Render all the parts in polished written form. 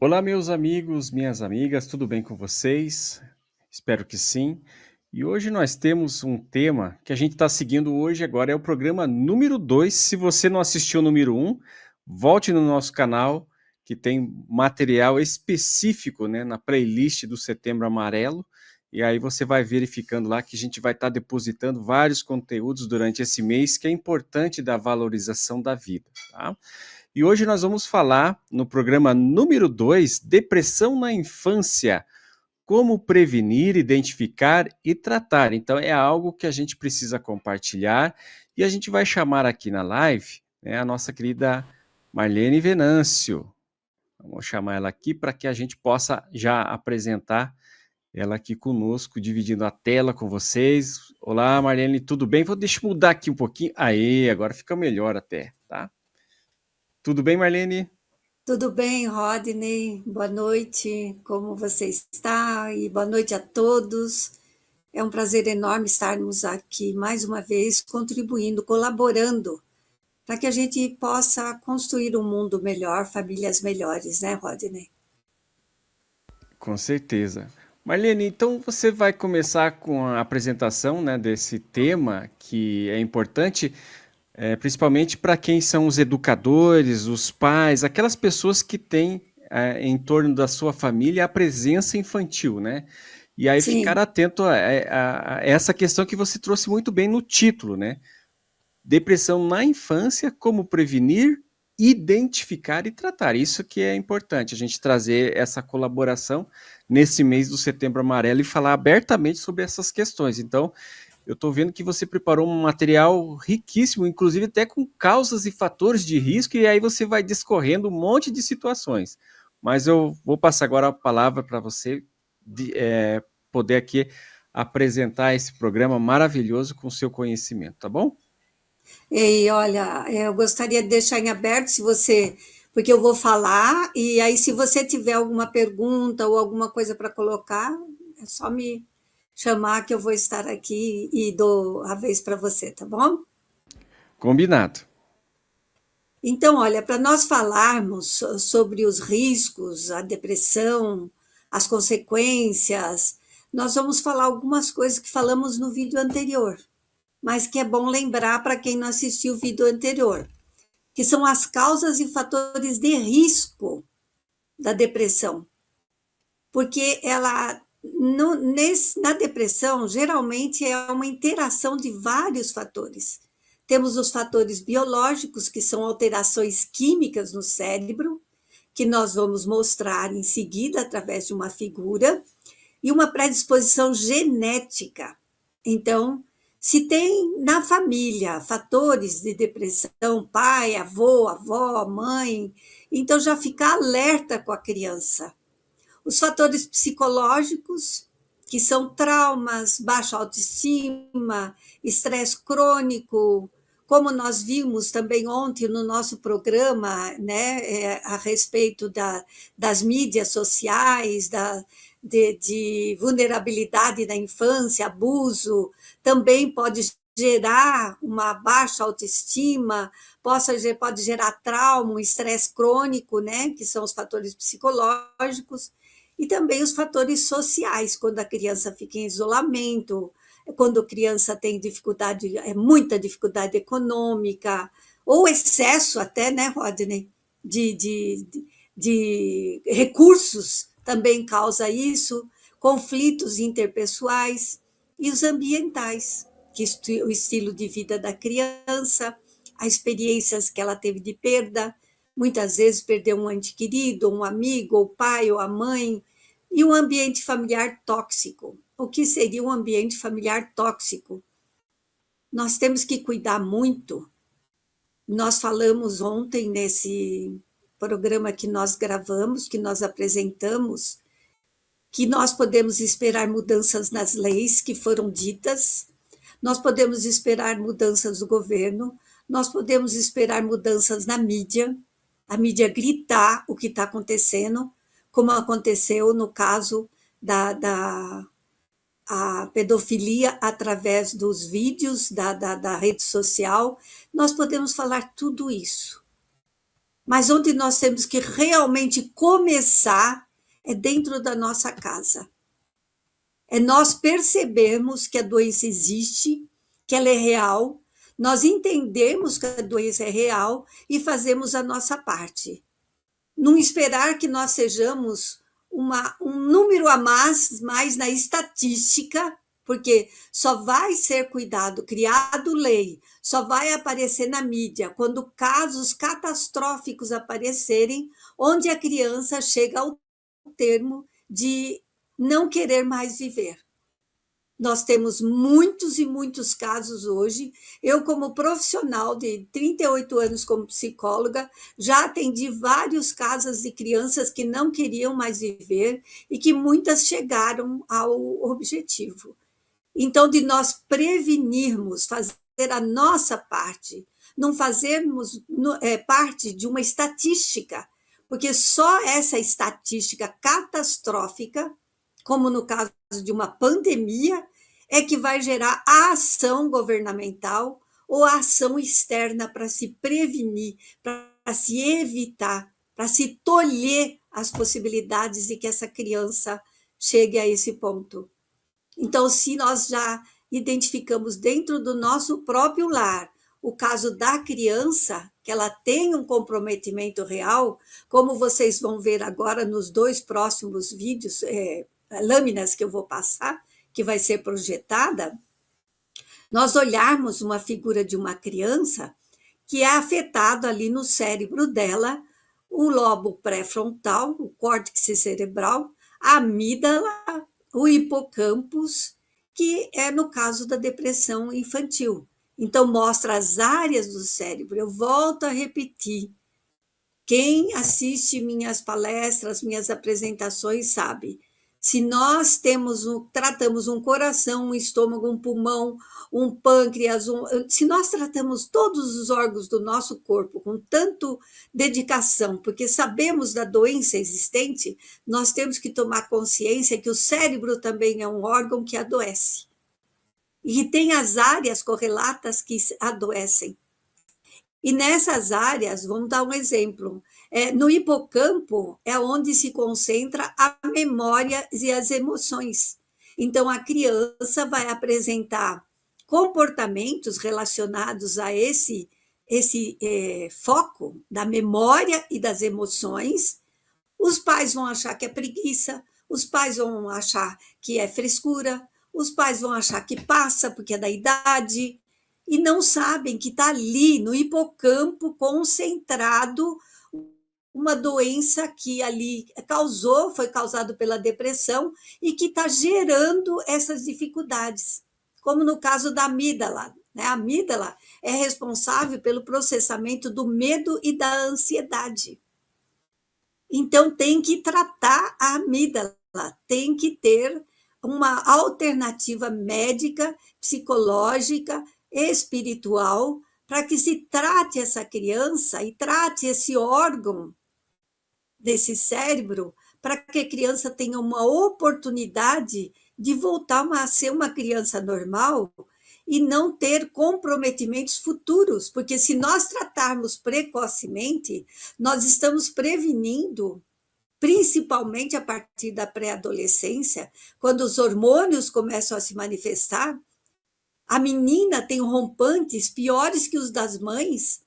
Olá, meus amigos, minhas amigas, tudo bem com vocês? Espero que sim. E hoje nós temos um tema que a gente está seguindo hoje, agora é o programa número 2. Se você não assistiu o número um, volte no nosso canal, que tem material específico, né, na playlist do Setembro Amarelo. E aí você vai verificando lá que a gente vai estar depositando vários conteúdos durante esse mês, que é importante da valorização da vida, tá? E hoje nós vamos falar, no programa número 2, depressão na infância, como prevenir, identificar e tratar. Então é algo que a gente precisa compartilhar e a gente vai chamar aqui na live, né, a nossa querida Marlene Venâncio. Vamos chamar ela aqui para que a gente possa já apresentar ela aqui conosco, dividindo a tela com vocês. Olá, Marlene, tudo bem? Deixa eu mudar aqui um pouquinho. Aí, agora fica melhor até, tá? Tudo bem, Marlene? Tudo bem, Rodney? Boa noite, como você está? E boa noite a todos. É um prazer enorme estarmos aqui mais uma vez, contribuindo, colaborando, para que a gente possa construir um mundo melhor, famílias melhores, né, Rodney? Com certeza. Marlene, então você vai começar com a apresentação, né, desse tema que é importante, principalmente para quem são os educadores, os pais, aquelas pessoas que têm em torno da sua família a presença infantil, né? E aí ficar Sim, atento a essa questão que você trouxe muito bem no título, né? Depressão na infância, como prevenir, identificar e tratar. Isso que é importante, a gente trazer essa colaboração nesse mês do Setembro Amarelo e falar abertamente sobre essas questões. Então, eu estou vendo que você preparou um material riquíssimo, inclusive até com causas e fatores de risco, e aí você vai discorrendo um monte de situações. Mas eu vou passar agora a palavra para você poder aqui apresentar esse programa maravilhoso com o seu conhecimento, tá bom? e olha, eu gostaria de deixar em aberto se você, porque eu vou falar, e aí se você tiver alguma pergunta ou alguma coisa para colocar, é só me chamar que eu vou estar aqui e dou a vez para você, tá bom? Combinado. Então, olha, para nós falarmos sobre os riscos, a depressão, as consequências, nós vamos falar algumas coisas que falamos no vídeo anterior, mas que é bom lembrar para quem não assistiu o vídeo anterior, que são as causas e fatores de risco da depressão, porque ela na depressão geralmente é uma interação de vários fatores. Temos os fatores biológicos, que são alterações químicas no cérebro, que nós vamos mostrar em seguida através de uma figura, e uma predisposição genética. Então, se tem na família fatores de depressão, pai, avô, avó, mãe, então já ficar alerta com a criança. Os fatores psicológicos, que são traumas, baixa autoestima, estresse crônico, como nós vimos também ontem no nosso programa, né, a respeito das mídias sociais, de vulnerabilidade da infância, abuso, também pode gerar uma baixa autoestima, pode gerar trauma, um estresse crônico, né, que são os fatores psicológicos, e também os fatores sociais, quando a criança fica em isolamento, quando a criança tem dificuldade, muita dificuldade econômica, ou excesso até, né, Rodney, de, de, de recursos também causa isso, conflitos interpessoais e os ambientais, que o estilo de vida da criança, as experiências que ela teve de perda, muitas vezes perdeu um ente querido, um amigo, ou o pai, ou a mãe, e um ambiente familiar tóxico. O que seria um ambiente familiar tóxico? Nós temos que cuidar muito. Nós falamos ontem nesse programa que nós gravamos, que nós apresentamos, que nós podemos esperar mudanças nas leis que foram ditas, nós podemos esperar mudanças do governo, nós podemos esperar mudanças na mídia, a mídia gritar o que está acontecendo, como aconteceu no caso da a pedofilia através dos vídeos da rede social. Nós podemos falar tudo isso, mas onde nós temos que realmente começar é dentro da nossa casa. É nós percebermos que a doença existe, que ela é real, nós entendemos que a doença é real e fazemos a nossa parte. Não esperar que nós sejamos um número a mais na estatística, porque só vai ser cuidado, criado lei, só vai aparecer na mídia quando casos catastróficos aparecerem, onde a criança chega ao termo de não querer mais viver. Nós temos muitos e muitos casos hoje. Eu, como profissional de 38 anos como psicóloga, já atendi vários casos de crianças que não queriam mais viver e que muitas chegaram ao objetivo. Então, de nós prevenirmos, fazer a nossa parte, não fazermos parte de uma estatística, porque só essa estatística catastrófica, como no caso de uma pandemia, é que vai gerar a ação governamental ou a ação externa para se prevenir, para se evitar, para se tolher as possibilidades de que essa criança chegue a esse ponto. Então, se nós já identificamos dentro do nosso próprio lar o caso da criança, que ela tem um comprometimento real, como vocês vão ver agora nos 2 próximos vídeos, lâminas que eu vou passar, que vai ser projetada, nós olharmos uma figura de uma criança que é afetado ali no cérebro dela, o lobo pré-frontal, o córtex cerebral, a amígdala, o hipocampus, que é no caso da depressão infantil. Então, mostra as áreas do cérebro. Eu volto a repetir. Quem assiste minhas palestras, minhas apresentações, sabe. Se nós tratamos um coração, um estômago, um pulmão, um pâncreas, se nós tratamos todos os órgãos do nosso corpo com tanto dedicação, porque sabemos da doença existente, nós temos que tomar consciência que o cérebro também é um órgão que adoece. E tem as áreas correlatas que adoecem. E nessas áreas, vamos dar um exemplo, no hipocampo é onde se concentra a memória e as emoções. Então, a criança vai apresentar comportamentos relacionados a esse foco da memória e das emoções. Os pais vão achar que é preguiça, os pais vão achar que é frescura, os pais vão achar que passa porque é da idade, e não sabem que está ali no hipocampo concentrado uma doença que ali foi causado pela depressão e que está gerando essas dificuldades, como no caso da amígdala. Né? A amígdala é responsável pelo processamento do medo e da ansiedade. Então, tem que tratar a amígdala, tem que ter uma alternativa médica, psicológica, espiritual, para que se trate essa criança e trate esse órgão desse cérebro, para que a criança tenha uma oportunidade de voltar a ser uma criança normal e não ter comprometimentos futuros, porque se nós tratarmos precocemente, nós estamos prevenindo, principalmente a partir da pré-adolescência, quando os hormônios começam a se manifestar, a menina tem rompantes piores que os das mães,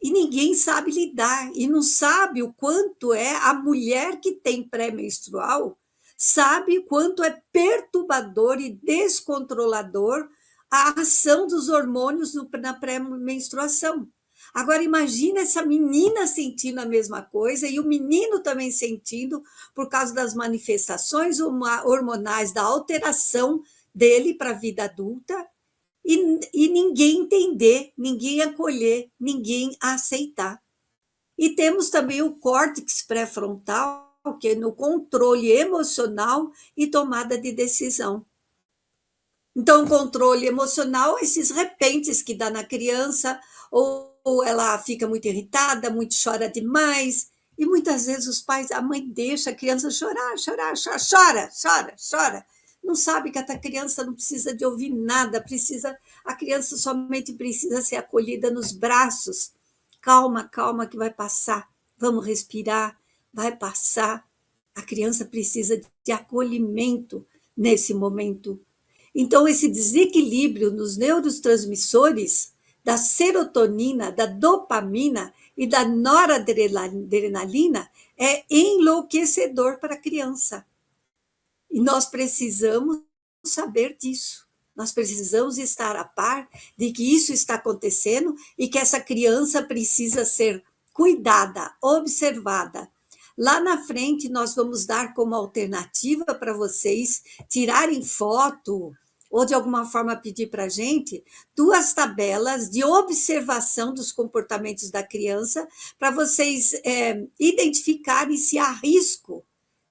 e ninguém sabe lidar, e não sabe o quanto é a mulher que tem pré-menstrual, sabe o quanto é perturbador e descontrolador a ação dos hormônios na pré-menstruação. Agora, imagina essa menina sentindo a mesma coisa e o menino também sentindo por causa das manifestações hormonais, da alteração dele para a vida adulta, e ninguém entender, ninguém acolher, ninguém aceitar. E temos também o córtex pré-frontal, que é no controle emocional e tomada de decisão. Então, o controle emocional, esses repentes que dá na criança, ou ela fica muito irritada, muito chora demais, e muitas vezes os pais, a mãe deixa a criança chorar, chora. Não sabe que a criança não precisa de ouvir nada, a criança somente precisa ser acolhida nos braços, calma, calma, que vai passar. Vamos respirar, vai passar. A criança precisa de acolhimento nesse momento. Então, esse desequilíbrio nos neurotransmissores da serotonina, da dopamina e da noradrenalina é enlouquecedor para a criança. E nós precisamos saber disso. Nós precisamos estar a par de que isso está acontecendo e que essa criança precisa ser cuidada, observada. Lá na frente, nós vamos dar como alternativa para vocês tirarem foto ou de alguma forma pedir para a gente 2 tabelas de observação dos comportamentos da criança para vocês identificarem se há risco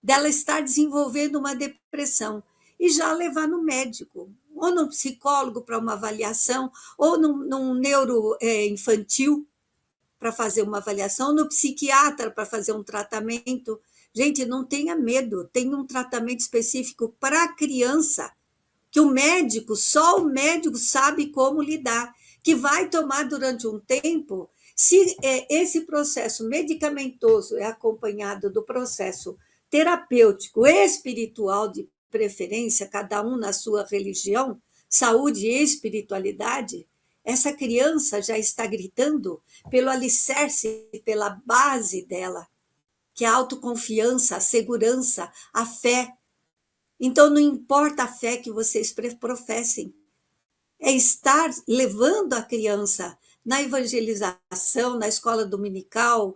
dela estar desenvolvendo uma depressão e já levar no médico, ou num psicólogo para uma avaliação, ou num neuroinfantil para fazer uma avaliação, ou no psiquiatra para fazer um tratamento. Gente, não tenha medo, tem um tratamento específico para a criança, que o médico, só o médico sabe como lidar, que vai tomar durante um tempo. Se esse processo medicamentoso é acompanhado do processo terapêutico, espiritual de preferência, cada um na sua religião, saúde e espiritualidade, essa criança já está gritando pelo alicerce, pela base dela, que é a autoconfiança, a segurança, a fé. Então, não importa a fé que vocês professem, é estar levando a criança na evangelização, na escola dominical,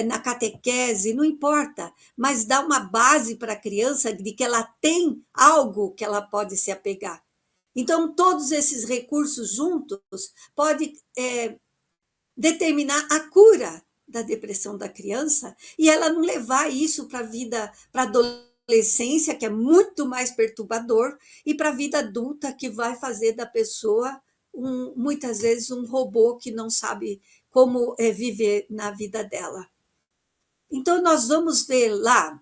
na catequese, não importa, mas dá uma base para a criança de que ela tem algo que ela pode se apegar. Então, todos esses recursos juntos podem determinar a cura da depressão da criança e ela não levar isso para a vida, para a adolescência, que é muito mais perturbador, e para a vida adulta, que vai fazer da pessoa, muitas vezes, um robô que não sabe como viver na vida dela. Então, nós vamos ver lá,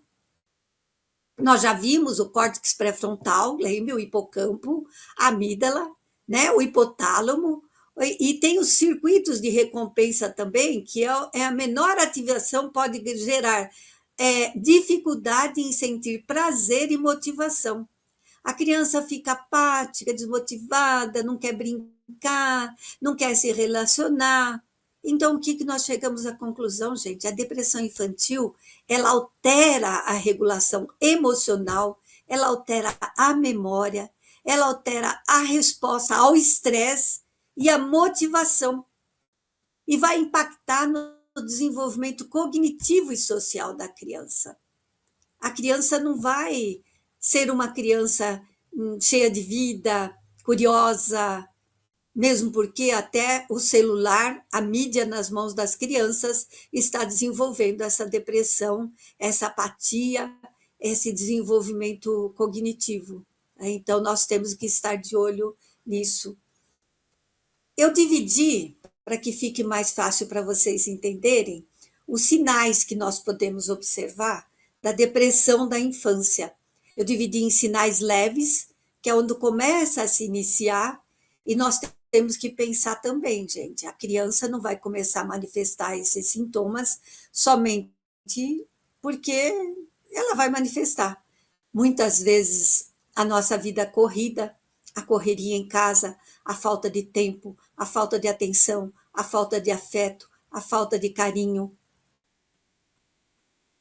nós já vimos o córtex pré-frontal, lembra, o hipocampo, a amígdala, né, o hipotálamo, e tem os circuitos de recompensa também, que é a menor ativação, pode gerar dificuldade em sentir prazer e motivação. A criança fica apática, desmotivada, não quer brincar, não quer se relacionar. Então, o que nós chegamos à conclusão, gente? A depressão infantil, ela altera a regulação emocional, ela altera a memória, ela altera a resposta ao estresse e a motivação. E vai impactar no desenvolvimento cognitivo e social da criança. A criança não vai ser uma criança cheia de vida, curiosa, mesmo porque até o celular, a mídia nas mãos das crianças, está desenvolvendo essa depressão, essa apatia, esse desenvolvimento cognitivo. Então, nós temos que estar de olho nisso. Eu dividi, para que fique mais fácil para vocês entenderem, os sinais que nós podemos observar da depressão da infância. Eu dividi em sinais leves, que é onde começa a se iniciar, e nós temos que pensar também, gente, a criança não vai começar a manifestar esses sintomas somente porque ela vai manifestar. Muitas vezes a nossa vida corrida, a correria em casa, a falta de tempo, a falta de atenção, a falta de afeto, a falta de carinho.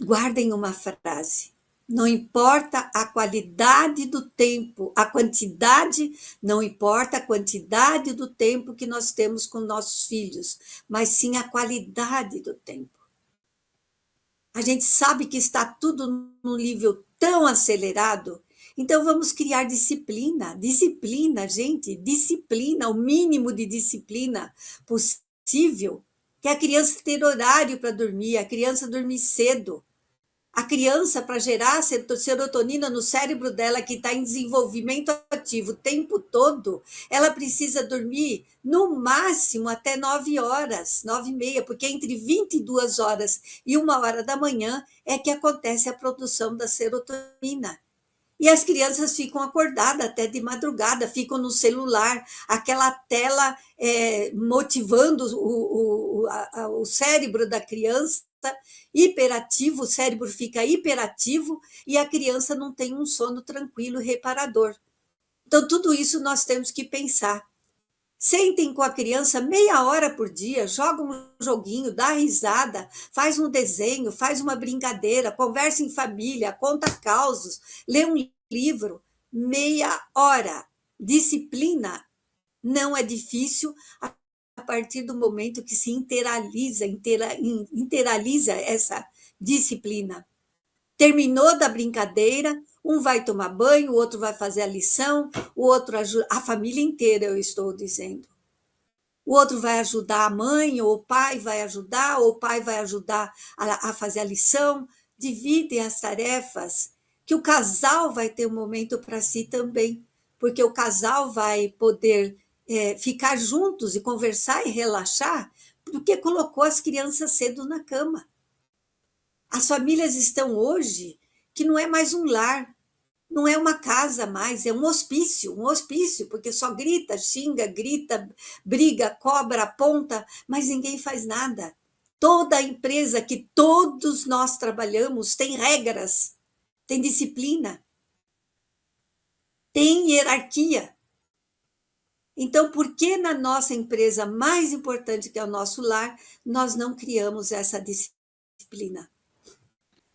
Guardem uma frase: não importa a qualidade do tempo, a quantidade, não importa a quantidade do tempo que nós temos com nossos filhos, mas sim a qualidade do tempo. A gente sabe que está tudo num nível tão acelerado, então vamos criar disciplina. Disciplina, gente, disciplina, o mínimo de disciplina possível, que a criança ter horário para dormir, a criança dormir cedo. A criança, para gerar serotonina no cérebro dela, que está em desenvolvimento ativo o tempo todo, ela precisa dormir no máximo até 9 horas, 9h30, porque entre 22 horas e 1 hora da manhã é que acontece a produção da serotonina. E as crianças ficam acordadas até de madrugada, ficam no celular, aquela tela motivando o cérebro da criança, hiperativo, o cérebro fica hiperativo e a criança não tem um sono tranquilo e reparador. Então, tudo isso nós temos que pensar. Sentem com a criança meia hora por dia, joga um joguinho, dá risada, faz um desenho, faz uma brincadeira, conversa em família, conta causos, lê um livro, meia hora. Disciplina não é difícil a partir do momento que se interaliza essa disciplina. Terminou da brincadeira, um vai tomar banho, o outro vai fazer a lição, o outro ajuda, a família inteira, eu estou dizendo. O outro vai ajudar a mãe, ou o pai vai ajudar, ou o pai vai ajudar a fazer a lição. Dividem as tarefas, que o casal vai ter um momento para si também, porque o casal vai poder ficar juntos e conversar e relaxar, porque colocou as crianças cedo na cama. As famílias estão hoje que não é mais um lar, não é uma casa mais, é um hospício, porque só grita, xinga, grita, briga, cobra, aponta, mas ninguém faz nada. Toda empresa que todos nós trabalhamos tem regras, tem disciplina, tem hierarquia. Então, por que na nossa empresa mais importante, que é o nosso lar, nós não criamos essa disciplina?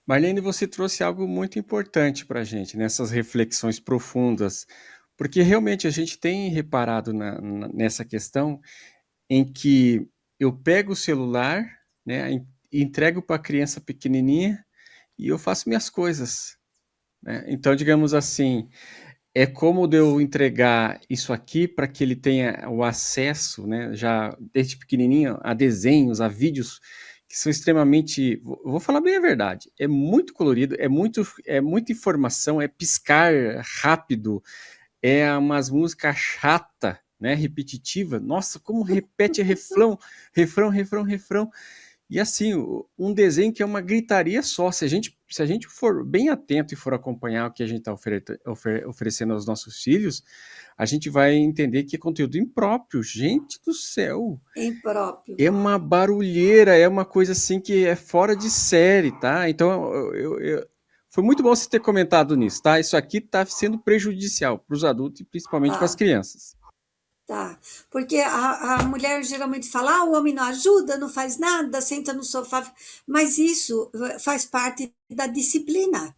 Marlene, você trouxe algo muito importante para a gente, nessas reflexões profundas, porque realmente a gente tem reparado nessa questão em que eu pego o celular, né, entrego para a criança pequenininha e eu faço minhas coisas, né? Então, digamos assim, é como de eu entregar isso aqui para que ele tenha o acesso, né, já desde pequenininho, a desenhos, a vídeos que são extremamente, vou falar bem a verdade, é muito colorido, é muita informação, é piscar rápido, é umas músicas chata, né, repetitiva. Nossa, como repete refrão, refrão, refrão, refrão. E assim, um desenho que é uma gritaria só. Se a gente for bem atento e for acompanhar o que a gente está oferecendo aos nossos filhos, a gente vai entender que é conteúdo impróprio. Gente do céu! Impróprio. É uma barulheira, é uma coisa assim que é fora de série, tá? Então, foi muito bom você ter comentado nisso, tá? Isso aqui está sendo prejudicial para os adultos e principalmente para as Tá. crianças. Tá, porque a mulher geralmente fala, o homem não ajuda, não faz nada, senta no sofá, mas isso faz parte da disciplina.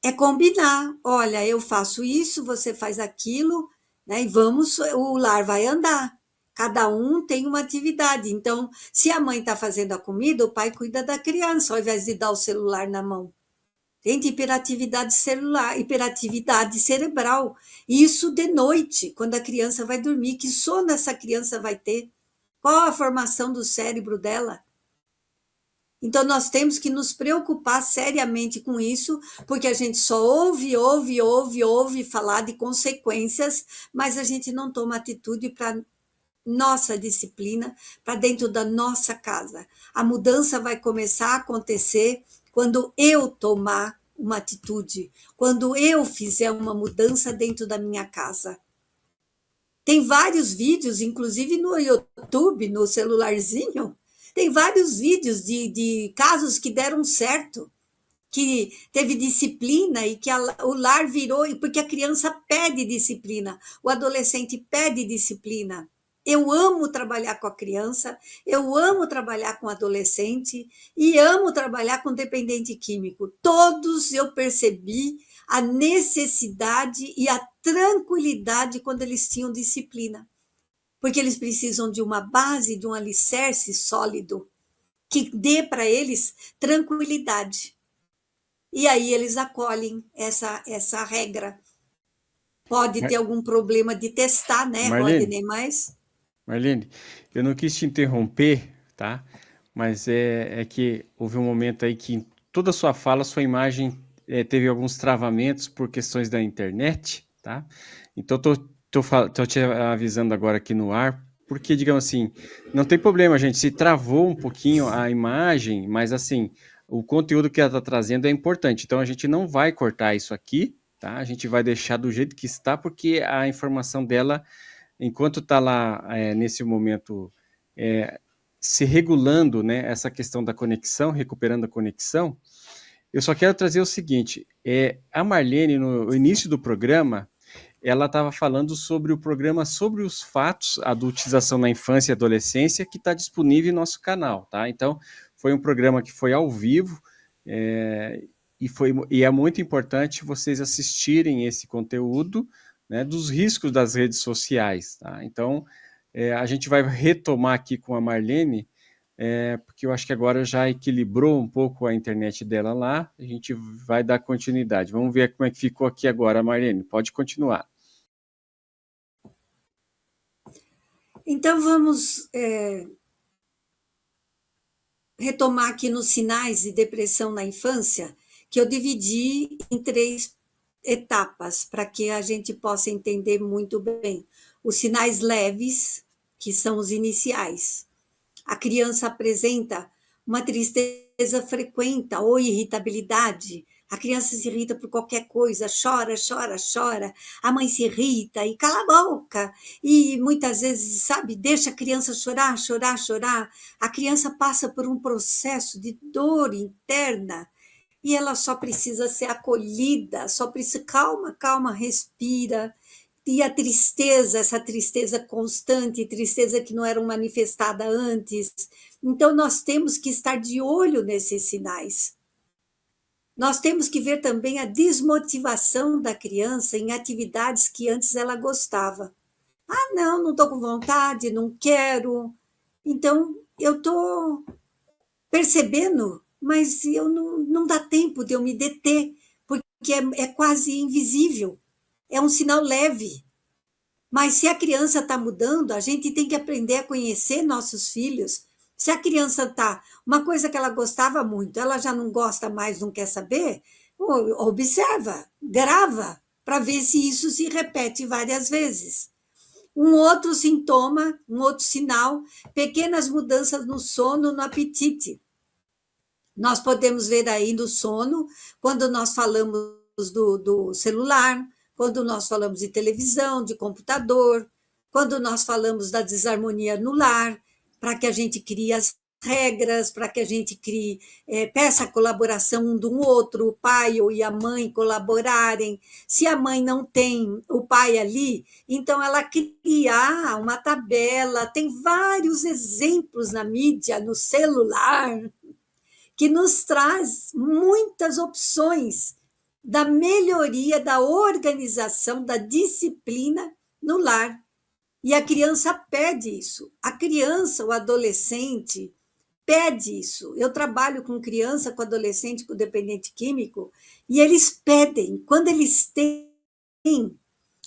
É combinar, olha, eu faço isso, você faz aquilo, né? E vamos, o lar vai andar. Cada um tem uma atividade. Então, se a mãe está fazendo a comida, o pai cuida da criança, ao invés de dar o celular na mão. Gente, hiperatividade celular, hiperatividade cerebral. Isso de noite, quando a criança vai dormir. Que sono essa criança vai ter? Qual a formação do cérebro dela? Então, nós temos que nos preocupar seriamente com isso, porque a gente só ouve falar de consequências, mas a gente não toma atitude para nossa disciplina, para dentro da nossa casa. A mudança vai começar a acontecer quando eu tomar uma atitude, quando eu fizer uma mudança dentro da minha casa. Tem vários vídeos, inclusive no YouTube, no celularzinho, tem vários vídeos de casos que deram certo, que teve disciplina e que o lar virou, porque a criança pede disciplina, o adolescente pede disciplina. Eu amo trabalhar com a criança, eu amo trabalhar com adolescente e amo trabalhar com dependente químico. Todos eu percebi a necessidade e a tranquilidade quando eles tinham disciplina, porque eles precisam de uma base, de um alicerce sólido que dê para eles tranquilidade. E aí eles acolhem essa regra. Pode ter algum problema de testar, né, Marlene, Rodney? Mas Marlene, eu não quis te interromper, tá? Mas é que houve um momento aí que em toda a sua fala, sua imagem teve alguns travamentos por questões da internet, tá? Então, tô te avisando agora aqui no ar, porque, digamos assim, não tem problema, gente, se travou um pouquinho a imagem, mas, assim, o conteúdo que ela está trazendo é importante, então a gente não vai cortar isso aqui, tá? A gente vai deixar do jeito que está, porque a informação dela, enquanto está lá nesse momento se regulando, né, essa questão da conexão, recuperando a conexão, eu só quero trazer o seguinte, a Marlene, no início do programa, ela estava falando sobre o programa Sobre os Fatos, Adultização na Infância e Adolescência, que está disponível em nosso canal, tá? Então, foi um programa que foi ao vivo, e é muito importante vocês assistirem esse conteúdo, né, dos riscos das redes sociais, tá? Então, a gente vai retomar aqui com a Marlene, porque eu acho que agora já equilibrou um pouco a internet dela lá, a gente vai dar continuidade. Vamos ver como é que ficou aqui agora, Marlene, pode continuar. Então, vamos retomar aqui nos sinais de depressão na infância, que eu dividi em 3 etapas, para que a gente possa entender muito bem. Os sinais leves, que são os iniciais. A criança apresenta uma tristeza frequente ou irritabilidade. A criança se irrita por qualquer coisa, chora, chora, chora. A mãe se irrita e cala a boca. E muitas vezes, sabe, deixa a criança chorar, chorar, chorar. A criança passa por um processo de dor interna e ela só precisa ser acolhida, só precisa, calma, calma, respira. E a tristeza, essa tristeza constante, tristeza que não era manifestada antes. Então, nós temos que estar de olho nesses sinais. Nós temos que ver também a desmotivação da criança em atividades que antes ela gostava. Ah, não estou com vontade, não quero. Então, eu estou percebendo, mas não dá tempo de eu me deter, porque é quase invisível. É um sinal leve. Mas se a criança está mudando, a gente tem que aprender a conhecer nossos filhos. Se a criança está, uma coisa que ela gostava muito, ela já não gosta mais, não quer saber, observa, grava, para ver se isso se repete várias vezes. Um outro sintoma, um outro sinal, pequenas mudanças no sono, no apetite. Nós podemos ver aí no sono, quando nós falamos do celular, quando nós falamos de televisão, de computador, quando nós falamos da desarmonia no lar, para que a gente crie as regras, para que a gente crie, peça a colaboração um do outro, o pai e a mãe colaborarem. Se a mãe não tem o pai ali, então ela cria uma tabela, tem vários exemplos na mídia, no celular, que nos traz muitas opções da melhoria da organização, da disciplina no lar. E a criança pede isso. A criança, o adolescente, pede isso. Eu trabalho com criança, com adolescente, com dependente químico, e eles pedem, quando eles têm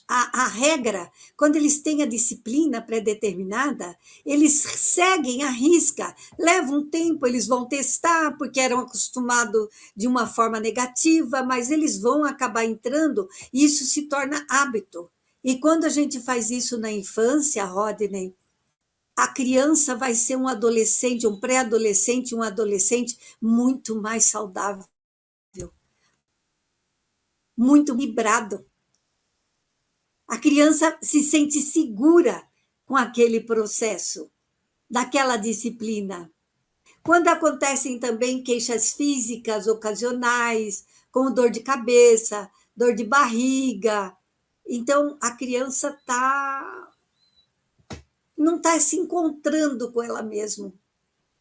a regra, quando eles têm a disciplina pré-determinada, eles seguem à risca. Leva um tempo, eles vão testar, porque eram acostumados de uma forma negativa, mas eles vão acabar entrando e isso se torna hábito. E quando a gente faz isso na infância, Rodney, a criança vai ser um adolescente, um pré-adolescente, um adolescente muito mais saudável, muito vibrado. A criança se sente segura com aquele processo, daquela disciplina. Quando acontecem também queixas físicas ocasionais, como dor de cabeça, dor de barriga, então a criança não está se encontrando com ela mesma.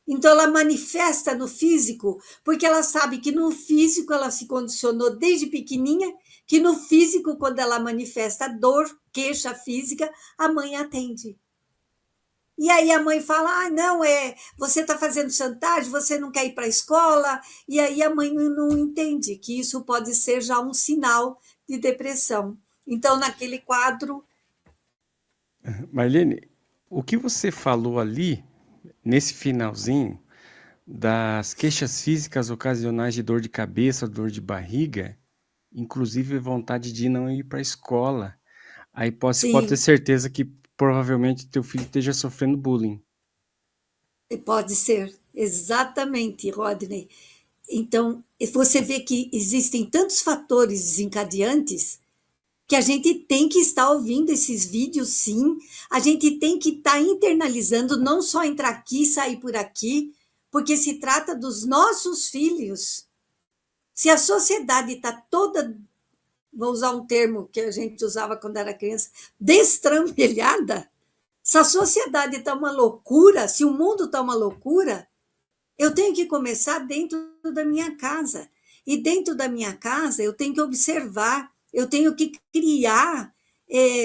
Então ela manifesta no físico, porque ela sabe que no físico ela se condicionou desde pequenininha, que no físico, quando ela manifesta dor, queixa física, a mãe atende. E aí a mãe fala, não, você está fazendo chantagem, você não quer ir para a escola, e aí a mãe não entende que isso pode ser já um sinal de depressão. Então, naquele quadro... Marlene, o que você falou ali, nesse finalzinho, das queixas físicas ocasionais de dor de cabeça, dor de barriga, inclusive vontade de não ir para a escola. Aí você pode ter Sim, certeza que provavelmente teu filho esteja sofrendo bullying. pode ser, exatamente, Rodney. Então, você vê que existem tantos fatores desencadeantes que a gente tem que estar ouvindo esses vídeos, sim. A gente tem que estar internalizando, não só entrar aqui e sair por aqui, porque se trata dos nossos filhos. Se a sociedade está toda, vou usar um termo que a gente usava quando era criança, destrampelhada, se a sociedade está uma loucura, se o mundo está uma loucura, eu tenho que começar dentro da minha casa. E dentro da minha casa, eu tenho que observar, eu tenho que criar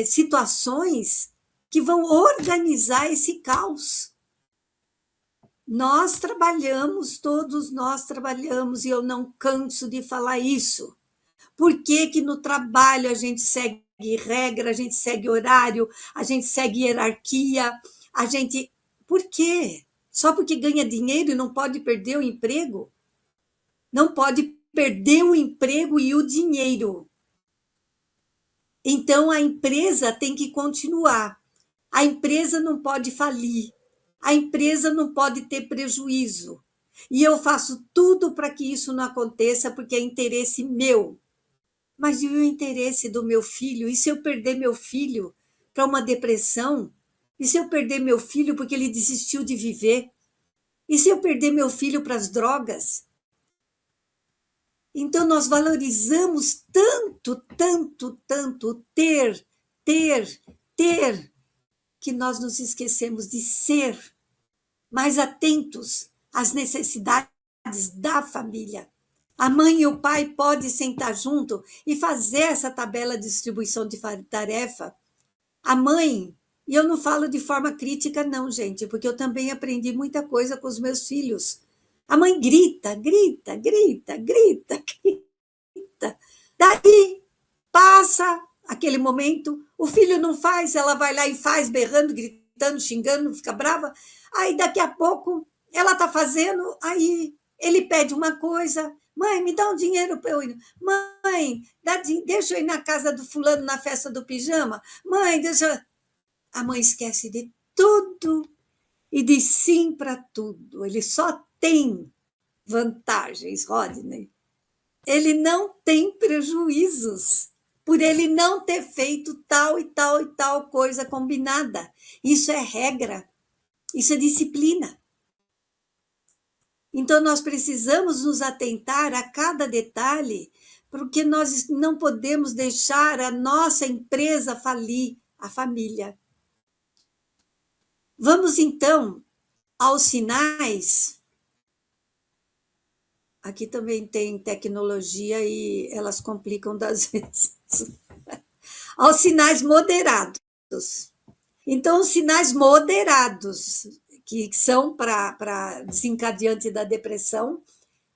situações que vão organizar esse caos. Nós trabalhamos, todos nós trabalhamos, e eu não canso de falar isso. Por que que no trabalho a gente segue regra, a gente segue horário, a gente segue hierarquia, a gente... Por quê? Só porque ganha dinheiro e não pode perder o emprego? Não pode perder o emprego e o dinheiro. Então, a empresa tem que continuar. A empresa não pode falir. A empresa não pode ter prejuízo. E eu faço tudo para que isso não aconteça, porque é interesse meu. Mas e o interesse do meu filho? E se eu perder meu filho para uma depressão? E se eu perder meu filho porque ele desistiu de viver? E se eu perder meu filho para as drogas? Então, nós valorizamos tanto, tanto, tanto ter, ter, que nós nos esquecemos de ser mais atentos às necessidades da família. A mãe e o pai podem sentar junto e fazer essa tabela de distribuição de tarefa. A mãe, e eu não falo de forma crítica, não, gente, porque eu também aprendi muita coisa com os meus filhos. A mãe grita, grita, grita, grita, grita. Daí passa aquele momento, o filho não faz, ela vai lá e faz, berrando, gritando, xingando, fica brava. Aí daqui a pouco ela está fazendo, aí ele pede uma coisa, mãe, me dá um dinheiro para eu ir. Mãe, deixa eu ir na casa do fulano na festa do pijama. Mãe, deixa. A mãe esquece de tudo e diz sim para tudo. Ele só tem vantagens, Rodney. Ele não tem prejuízos por ele não ter feito tal e tal e tal coisa combinada. Isso é regra, isso é disciplina. Então, nós precisamos nos atentar a cada detalhe, porque nós não podemos deixar a nossa empresa falir, a família. Vamos, então, aos sinais. Aqui também tem tecnologia e elas complicam das vezes. Aos sinais moderados. Então, os sinais moderados, que são para desencadeante da depressão,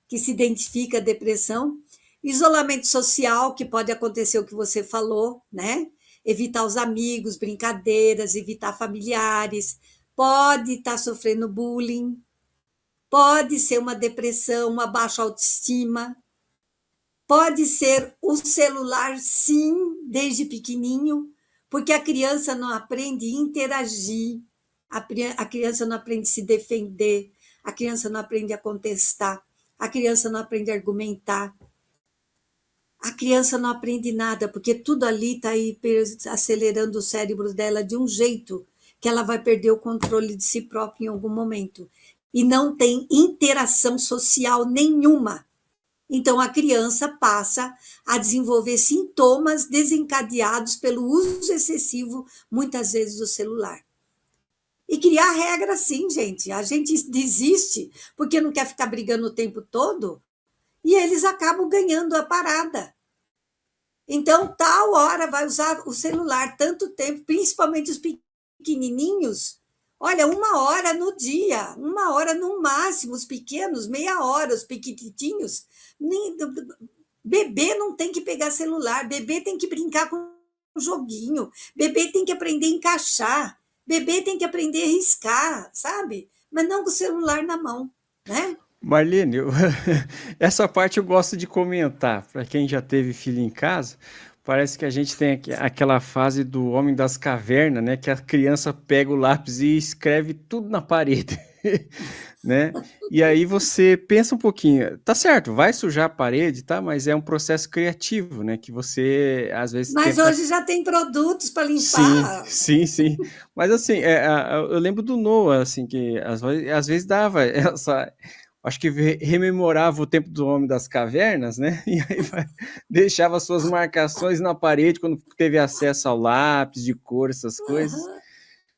que se identifica a depressão, isolamento social, que pode acontecer o que você falou, né? Evitar os amigos, brincadeiras, evitar familiares, pode estar sofrendo bullying, pode ser uma depressão, uma baixa autoestima, pode ser o celular, sim, desde pequenininho, porque a criança não aprende a interagir, a criança não aprende a se defender, a criança não aprende a contestar, a criança não aprende a argumentar, a criança não aprende nada, porque tudo ali está aí acelerando o cérebro dela de um jeito que ela vai perder o controle de si própria em algum momento. E não tem interação social nenhuma. Então, a criança passa a desenvolver sintomas desencadeados pelo uso excessivo, muitas vezes, do celular. E criar regra, sim, gente. A gente desiste porque não quer ficar brigando o tempo todo e eles acabam ganhando a parada. Então, tal hora vai usar o celular tanto tempo, principalmente os pequenininhos. Olha, 1 hora no dia, 1 hora no máximo, os pequenos, meia hora, os pequititinhos. Bebê não tem que pegar celular, bebê tem que brincar com um joguinho, bebê tem que aprender a encaixar, bebê tem que aprender a riscar, sabe? Mas não com o celular na mão, né? Marlene, essa parte eu gosto de comentar para quem já teve filho em casa, Parece que a gente tem aquela fase do homem das cavernas, né? Que a criança pega o lápis e escreve tudo na parede, né? E aí você pensa um pouquinho, tá certo, vai sujar a parede, tá? Mas é um processo criativo, né? Que você às vezes Mas tenta. hoje já tem produtos para Sim, limpar. sim, sim. Mas assim, eu lembro do Noah, assim, que às vezes dava essa. Acho que rememorava o tempo do Homem das Cavernas, né? E aí deixava suas marcações na parede quando teve acesso ao lápis de cor, essas coisas. Aham.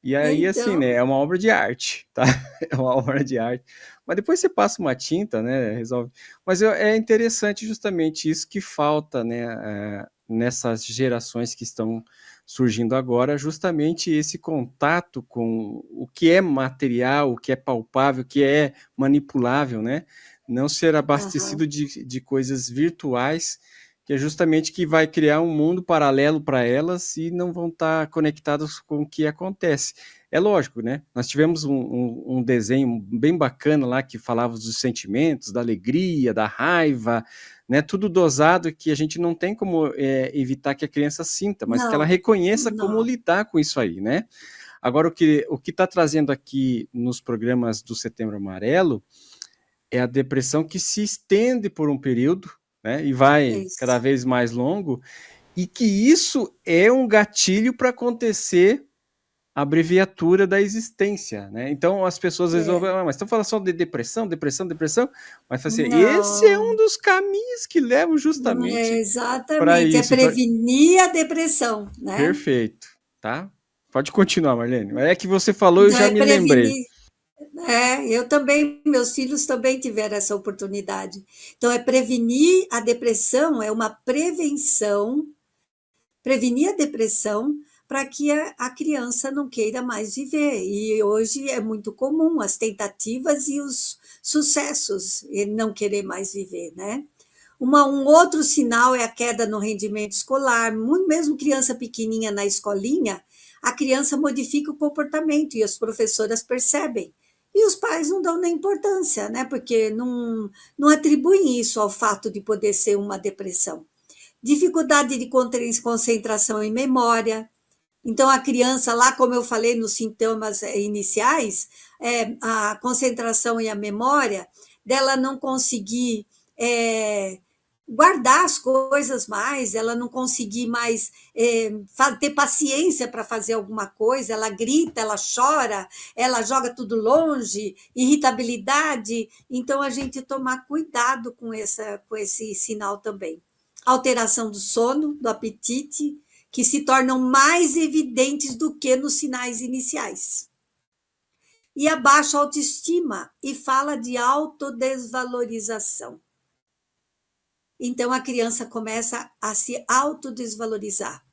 E aí, assim, Então, né? É uma obra de arte, tá? É uma obra de arte. Mas depois você passa uma tinta, né? Resolve. Mas é interessante justamente isso que falta, né? Nessas gerações que estão surgindo agora, justamente esse contato com o que é material, o que é palpável, o que é manipulável, né? Não ser aham. abastecido de coisas virtuais, que é justamente que vai criar um mundo paralelo para elas e não vão estar conectadas com o que acontece. É lógico, né? Nós tivemos um desenho bem bacana lá que falava dos sentimentos, da alegria, da raiva, né? Tudo dosado que a gente não tem como evitar que a criança sinta, mas que ela Não, reconheça como não. lidar com isso aí, né? Agora, o que está trazendo aqui nos programas do Setembro Amarelo é a depressão que se estende por um período, né? E É vai cada isso. vez mais longo, e que isso é um gatilho para acontecer a abreviatura da existência, né? Então as pessoas às vezes ouvem, É. mas estão falando só de depressão, depressão, depressão, mas assim, esse é um Não, dos caminhos que levam justamente para exatamente. É isso. Então, prevenir a depressão, né? perfeito, tá? Pode continuar, Marlene. É que você falou, eu Então, já é me lembrei. prevenir. É, eu também, meus filhos também tiveram essa oportunidade. Então, é prevenir a depressão, é uma prevenção, prevenir a depressão para que a criança não queira mais viver. E hoje é muito comum as tentativas e os sucessos em não querer mais viver, né? Um outro sinal é a queda no rendimento escolar, mesmo criança pequenininha na escolinha, a criança modifica o comportamento e as professoras percebem. E os pais não dão nem importância, né? Porque não atribuem isso ao fato de poder ser uma depressão. Dificuldade de concentração e memória. Então, a criança, lá, como eu falei nos sintomas iniciais, a concentração e a memória, dela não conseguir guardar as coisas mais, ela não conseguir mais ter paciência para fazer alguma coisa, ela grita, ela chora, ela joga tudo longe, irritabilidade. Então, a gente tomar cuidado com esse sinal também. Alteração do sono, do apetite, que se tornam mais evidentes do que nos sinais iniciais. E a baixa autoestima e fala de autodesvalorização. Então a criança começa a se autodesvalorizar.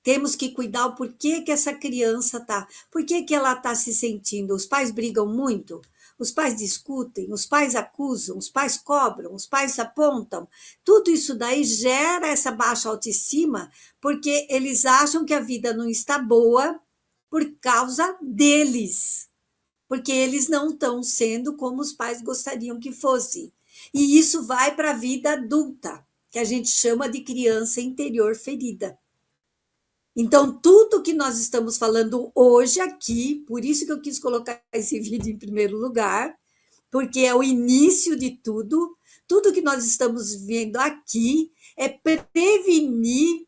Temos que cuidar o porquê que essa criança está, por que ela está se sentindo. Os pais brigam muito, os pais discutem, os pais acusam, os pais cobram, os pais apontam. Tudo isso daí gera essa baixa autoestima, porque eles acham que a vida não está boa por causa deles, porque eles não estão sendo como os pais gostariam que fosse. E isso vai para a vida adulta, que a gente chama de criança interior ferida. Então, tudo que nós estamos falando hoje aqui, por isso que eu quis colocar esse vídeo em primeiro lugar, porque é o início de tudo, tudo que nós estamos vendo aqui é prevenir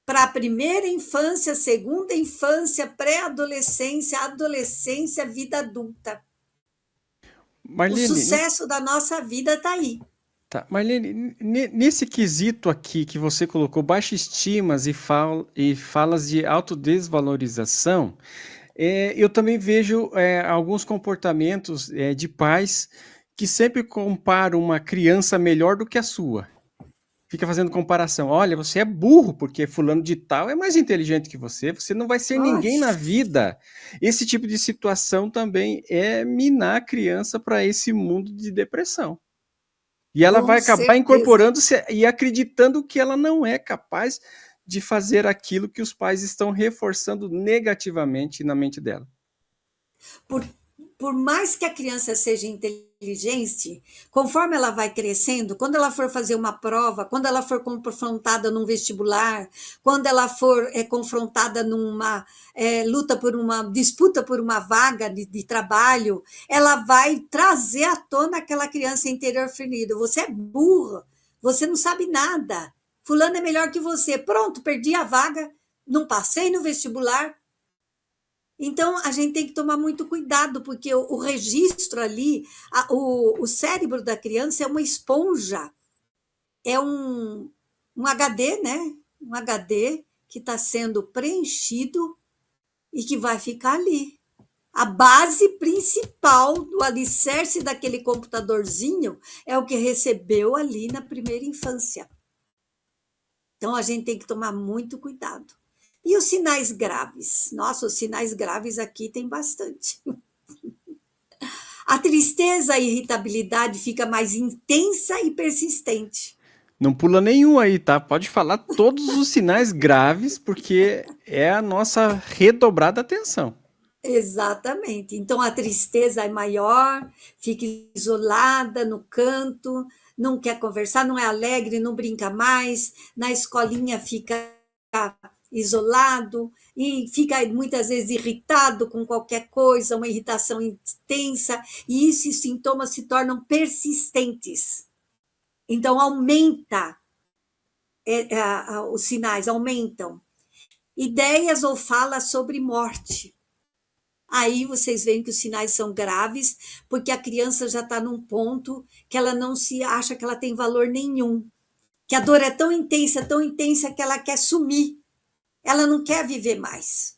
para a primeira infância, segunda infância, pré-adolescência, adolescência, vida adulta. O Marlene, sucesso da nossa vida está aí. tá, Marlene, nesse quesito aqui que você colocou baixa estimas e falas de autodesvalorização, eu também vejo alguns comportamentos de pais que sempre comparam uma criança melhor do que a sua. Fica fazendo comparação. Olha, você é burro porque fulano de tal é mais inteligente que você não vai ser Ai, ninguém na vida. Esse tipo de situação também é minar a criança para esse mundo de depressão. E ela com vai acabar certeza. incorporando-se e acreditando que ela não é capaz de fazer aquilo que os pais estão reforçando negativamente na mente dela. Por, por mais que a criança seja inteligente, conforme ela vai crescendo, quando ela for fazer uma prova, quando ela for confrontada num vestibular, quando ela for confrontada numa luta por uma disputa por uma vaga de trabalho, ela vai trazer à tona aquela criança interior ferida. Você é burra, você não sabe nada. Fulano é melhor que você. Pronto, perdi a vaga, não passei no vestibular. Então, a gente tem que tomar muito cuidado, porque o registro ali, o cérebro da criança é uma esponja, é um HD, né? Um HD que está sendo preenchido e que vai ficar ali. A base principal do alicerce daquele computadorzinho é o que recebeu ali na primeira infância. Então, a gente tem que tomar muito cuidado. E os sinais graves? Nossa, os sinais graves aqui tem bastante. A tristeza e a irritabilidade fica mais intensa e persistente. Não pula nenhum aí, tá? Pode falar todos os sinais graves, porque é a nossa redobrada atenção. Exatamente. Então, a tristeza é maior, fica isolada no canto, não quer conversar, não é alegre, não brinca mais, na escolinha fica isolado e fica muitas vezes irritado com qualquer coisa, uma irritação intensa, e esses sintomas se tornam persistentes. Então, aumenta, os sinais aumentam. Ideias ou falas sobre morte. Aí vocês veem que os sinais são graves, porque a criança já está num ponto que ela não se acha que ela tem valor nenhum, que a dor é tão intensa que ela quer sumir, ela não quer viver mais.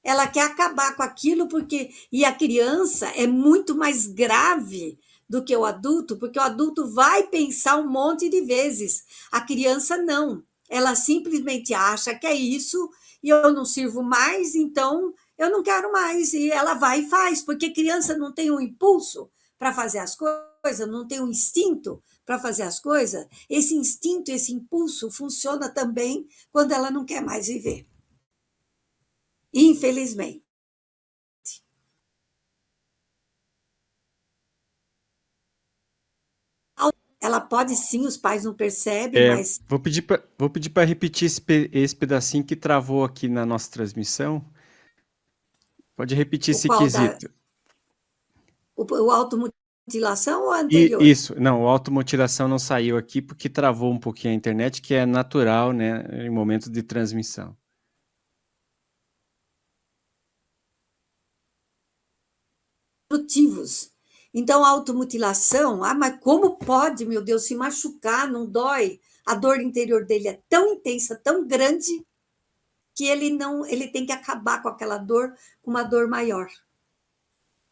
Ela quer acabar com aquilo, porque. E a criança é muito mais grave do que o adulto, porque o adulto vai pensar um monte de vezes. A criança não. Ela simplesmente acha que é isso, e eu não sirvo mais, então eu não quero mais. E ela vai e faz, porque criança não tem um impulso para fazer as coisas, não tem um instinto para fazer as coisas. Esse instinto, esse impulso funciona também quando ela não quer mais viver. Infelizmente. Ela pode sim, os pais não percebem, mas. Vou pedir para repetir esse pedacinho que travou aqui na nossa transmissão. Pode repetir O esse qual da. quesito. O automutilação ou o anterior? Isso, não, a automutilação não saiu aqui porque travou um pouquinho a internet, que é natural, né, em momentos de transmissão. Destrutivos. Então, a automutilação, mas como pode, meu Deus, se machucar, não dói? A dor interior dele é tão intensa, tão grande, que ele tem que acabar com aquela dor, com uma dor maior.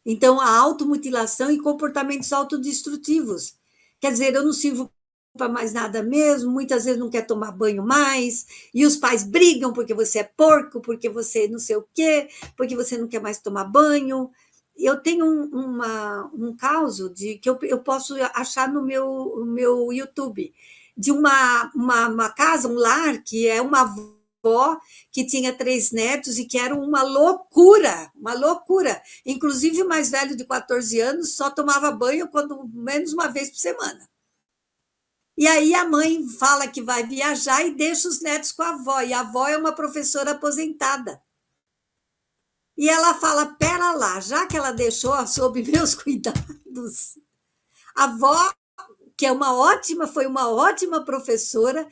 Então, a automutilação e comportamentos autodestrutivos. Quer dizer, eu não sirvo para mais nada mesmo, muitas vezes não quer tomar banho mais, e os pais brigam porque você é porco, porque você não sei o quê, porque você não quer mais tomar banho. Eu tenho um caso de que eu posso achar no meu YouTube, de uma casa, um lar, que é uma avó que tinha 3 netos e que era uma loucura, uma loucura. Inclusive, o mais velho de 14 anos só tomava banho quando menos uma vez por semana. E aí a mãe fala que vai viajar e deixa os netos com a avó. E a avó é uma professora aposentada. E ela fala: pera lá, já que ela deixou sob meus cuidados, a avó, que foi uma ótima professora,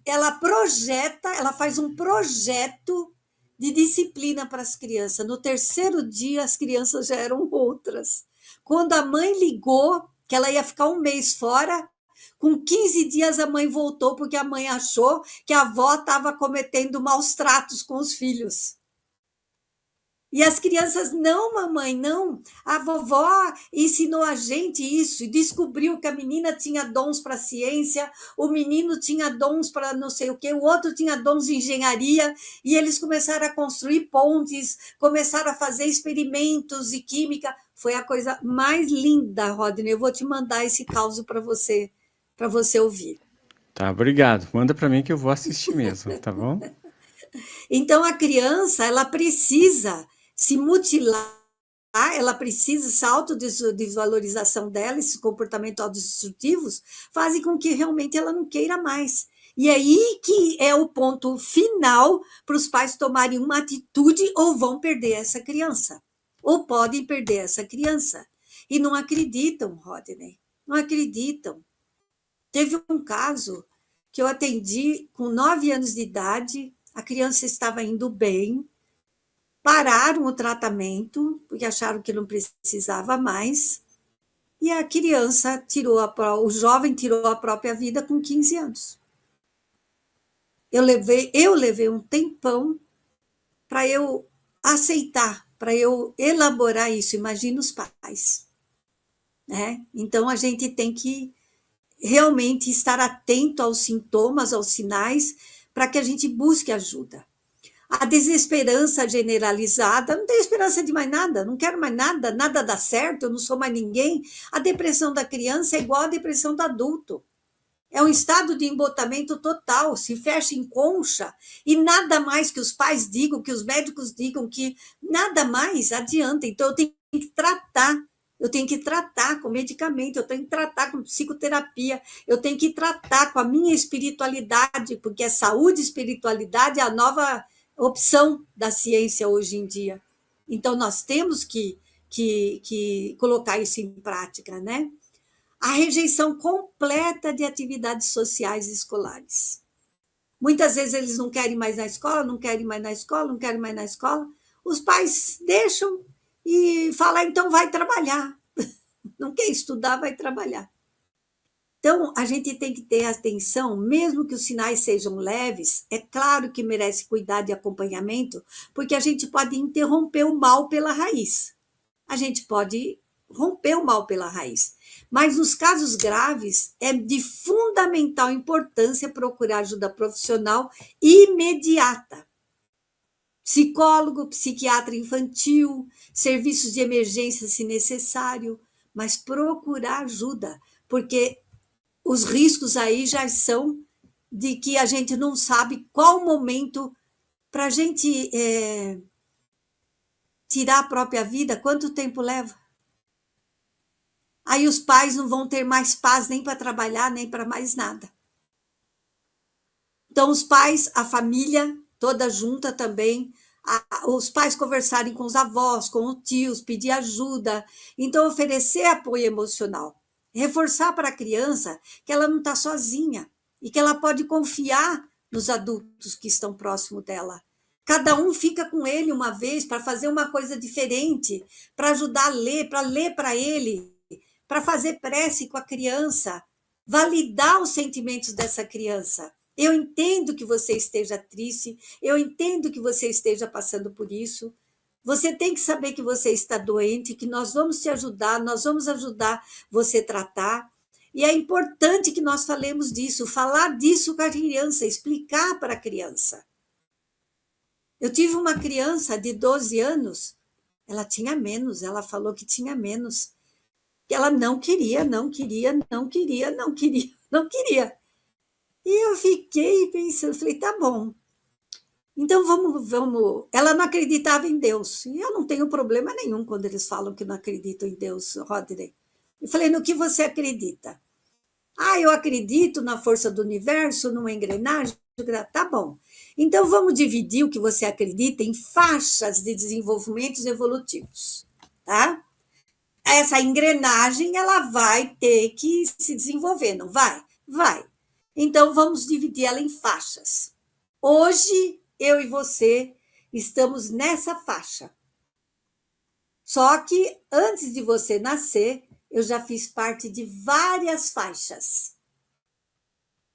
ela projeta, ela faz um projeto de disciplina para as crianças. No 3º dia, as crianças já eram outras. Quando a mãe ligou, que ela ia ficar um mês fora, com 15 dias a mãe voltou, porque a mãe achou que a avó estava cometendo maus tratos com os filhos. E as crianças, não, mamãe, não. A vovó ensinou a gente isso e descobriu que a menina tinha dons para ciência, o menino tinha dons para não sei o quê, o outro tinha dons de engenharia, e eles começaram a construir pontes, começaram a fazer experimentos de química. Foi a coisa mais linda, Rodney. Eu vou te mandar esse caso para você ouvir. Tá, obrigado. Manda para mim que eu vou assistir mesmo, tá bom? Então, a criança, ela precisa se mutilar ela precisa, essa autodesvalorização dela, esses comportamentos autodestrutivos, fazem com que realmente ela não queira mais. E aí que é o ponto final para os pais tomarem uma atitude ou vão perder essa criança, ou podem perder essa criança. E não acreditam, Rodney, não acreditam. Teve um caso que eu atendi com 9 anos de idade, a criança estava indo bem, pararam o tratamento, porque acharam que não precisava mais, e a criança o jovem tirou a própria vida com 15 anos. Eu levei um tempão para eu aceitar, para eu elaborar isso. Imagina os pais, né? Então a gente tem que realmente estar atento aos sintomas, aos sinais, para que a gente busque ajuda. A desesperança generalizada, não tenho esperança de mais nada, não quero mais nada, nada dá certo, eu não sou mais ninguém. A depressão da criança é igual à depressão do adulto. É um estado de embotamento total, se fecha em concha e nada mais que os pais digam, que os médicos digam, que nada mais adianta. Então eu tenho que tratar, eu tenho que tratar com medicamento, eu tenho que tratar com psicoterapia, eu tenho que tratar com a minha espiritualidade, porque a saúde e espiritualidade é a nova opção da ciência hoje em dia. Então nós temos que colocar isso em prática, né? A rejeição completa de atividades sociais escolares. Muitas vezes eles não querem mais na escola, não querem mais na escola, não querem mais na escola. Os pais deixam e falam, então vai trabalhar. Não quer estudar, vai trabalhar. Então, a gente tem que ter atenção, mesmo que os sinais sejam leves, é claro que merece cuidado e acompanhamento, porque a gente pode interromper o mal pela raiz. A gente pode romper o mal pela raiz. Mas nos casos graves, é de fundamental importância procurar ajuda profissional imediata. Psicólogo, psiquiatra infantil, serviços de emergência se necessário, mas procurar ajuda, porque os riscos aí já são de que a gente não sabe qual momento para a gente tirar a própria vida, quanto tempo leva. Aí os pais não vão ter mais paz nem para trabalhar, nem para mais nada. Então, os pais, a família toda junta também, os pais conversarem com os avós, com os tios, pedir ajuda. Então, oferecer apoio emocional. Reforçar para a criança que ela não está sozinha e que ela pode confiar nos adultos que estão próximo dela. Cada um fica com ele uma vez para fazer uma coisa diferente, para ajudar a ler para ele, para fazer prece com a criança, validar os sentimentos dessa criança. Eu entendo que você esteja triste, eu entendo que você esteja passando por isso. Você tem que saber que você está doente, que nós vamos te ajudar, nós vamos ajudar você a tratar. E é importante que nós falemos disso, falar disso com a criança, explicar para a criança. Eu tive uma criança de 12 anos, ela tinha menos, ela falou que tinha menos. Ela não queria, não queria, não queria, não queria, não queria. E eu fiquei pensando, falei, tá bom. Então vamos. Ela não acreditava em Deus. E eu não tenho problema nenhum quando eles falam que não acreditam em Deus, Rodney. Eu falei, no que você acredita? Ah, eu acredito na força do universo, numa engrenagem. Tá bom. Então vamos dividir o que você acredita em faixas de desenvolvimentos evolutivos, tá? Essa engrenagem ela vai ter que se desenvolver, não vai? Vai. Então vamos dividir ela em faixas. Hoje eu e você estamos nessa faixa. Só que antes de você nascer, eu já fiz parte de várias faixas.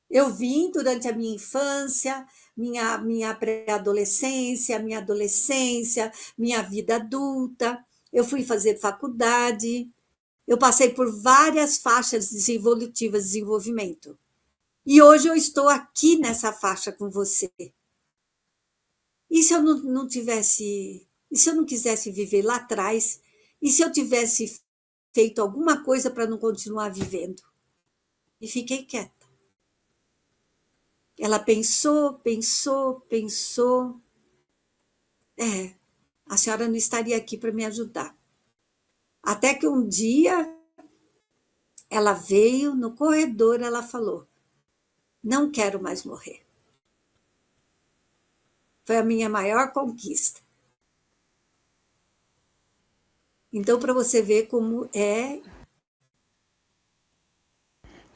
Eu vim durante a minha infância, minha pré-adolescência, minha adolescência, minha vida adulta. Eu fui fazer faculdade, eu passei por várias faixas desenvolvitivas de desenvolvimento. E hoje eu estou aqui nessa faixa com você. E se eu não tivesse, e se eu não quisesse viver lá atrás, e se eu tivesse feito alguma coisa para não continuar vivendo? E fiquei quieta. Ela pensou, pensou, pensou. A senhora não estaria aqui para me ajudar. Até que um dia ela veio no corredor, ela falou: não quero mais morrer. Foi a minha maior conquista. Então, para você ver como é.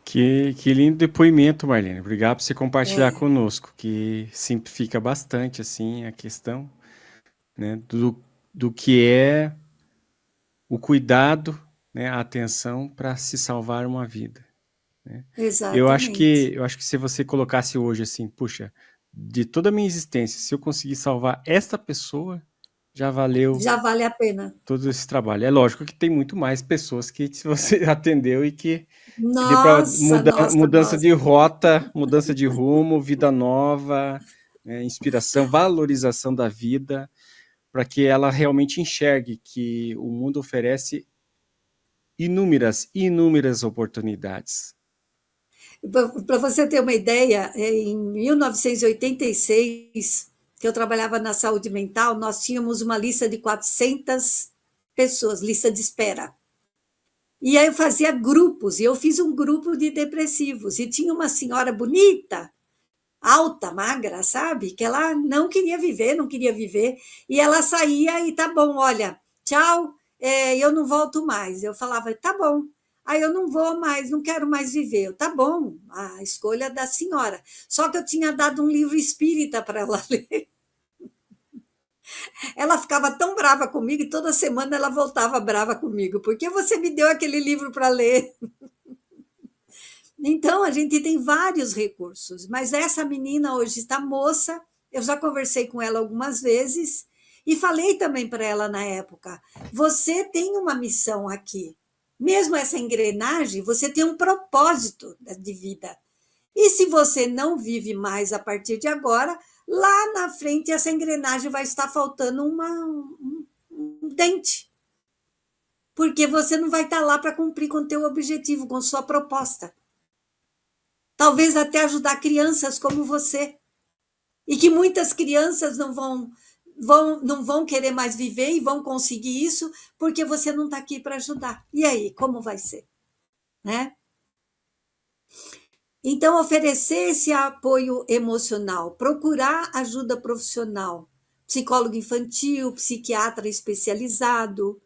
Que lindo depoimento, Marlene. Obrigado por você compartilhar É, conosco, que simplifica bastante assim a questão, né, do que é o cuidado, né, a atenção para se salvar uma vida. Né? exatamente. Eu acho que se você colocasse hoje assim, puxa, de toda a minha existência, se eu conseguir salvar esta pessoa, já valeu Já vale a pena. todo esse trabalho. É lógico que tem muito mais pessoas que você atendeu e que deu para Nossa, nossa, mudança de nossa. rota, mudança de rumo, vida nova, né, inspiração, valorização da vida, para que ela realmente enxergue que o mundo oferece inúmeras oportunidades. Para você ter uma ideia, em 1986, que eu trabalhava na saúde mental, nós tínhamos uma lista de 400 pessoas, lista de espera. E aí eu fazia grupos, e eu fiz um grupo de depressivos, e tinha uma senhora bonita, alta, magra, sabe? Que ela não queria viver, não queria viver. E ela saía e tá bom, olha, tchau, eu não volto mais. Eu falava, tá bom. Aí eu não vou mais, não quero mais viver. Eu, tá bom, a escolha da senhora. Só que eu tinha dado um livro espírita para ela ler. Ela ficava tão brava comigo e toda semana ela voltava brava comigo. Porque você me deu aquele livro para ler? Então, a gente tem vários recursos, mas essa menina hoje está moça, eu já conversei com ela algumas vezes e falei também para ela na época: você tem uma missão aqui. Mesmo essa engrenagem, você tem um propósito de vida. E se você não vive mais a partir de agora, lá na frente essa engrenagem vai estar faltando um dente, porque você não vai estar lá para cumprir com o teu objetivo, com sua proposta. Talvez até ajudar crianças como você. E que muitas crianças não vão querer mais viver e vão conseguir isso porque você não está aqui para ajudar. E aí, como vai ser? Né? Então, oferecer esse apoio emocional, procurar ajuda profissional, psicólogo infantil, psiquiatra especializado,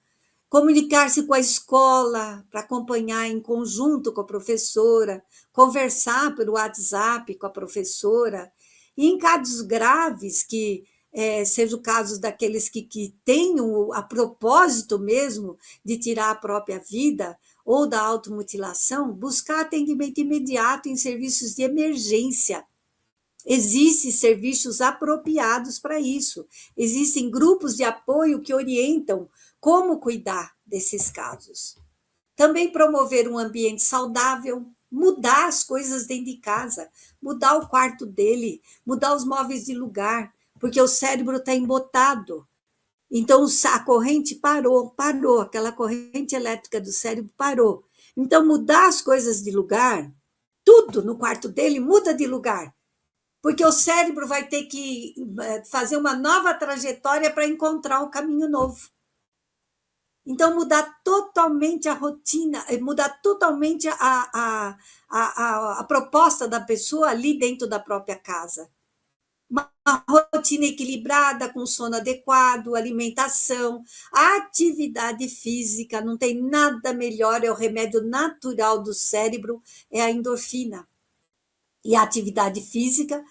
comunicar-se com a escola para acompanhar em conjunto com a professora, conversar pelo WhatsApp com a professora, e em casos graves, que seja o caso daqueles que têm a propósito mesmo de tirar a própria vida ou da automutilação, buscar atendimento imediato em serviços de emergência. Existem serviços apropriados para isso. Existem grupos de apoio que orientam como cuidar desses casos. Também promover um ambiente saudável, mudar as coisas dentro de casa, mudar o quarto dele, mudar os móveis de lugar, porque o cérebro está embotado. Então a corrente parou, aquela corrente elétrica do cérebro parou. Então mudar as coisas de lugar, tudo no quarto dele muda de lugar, porque o cérebro vai ter que fazer uma nova trajetória para encontrar o caminho novo. Então, mudar totalmente a rotina, mudar totalmente a proposta da pessoa ali dentro da própria casa. Uma rotina equilibrada, com sono adequado, alimentação, atividade física, não tem nada melhor, é o remédio natural do cérebro, é a endorfina. E a atividade física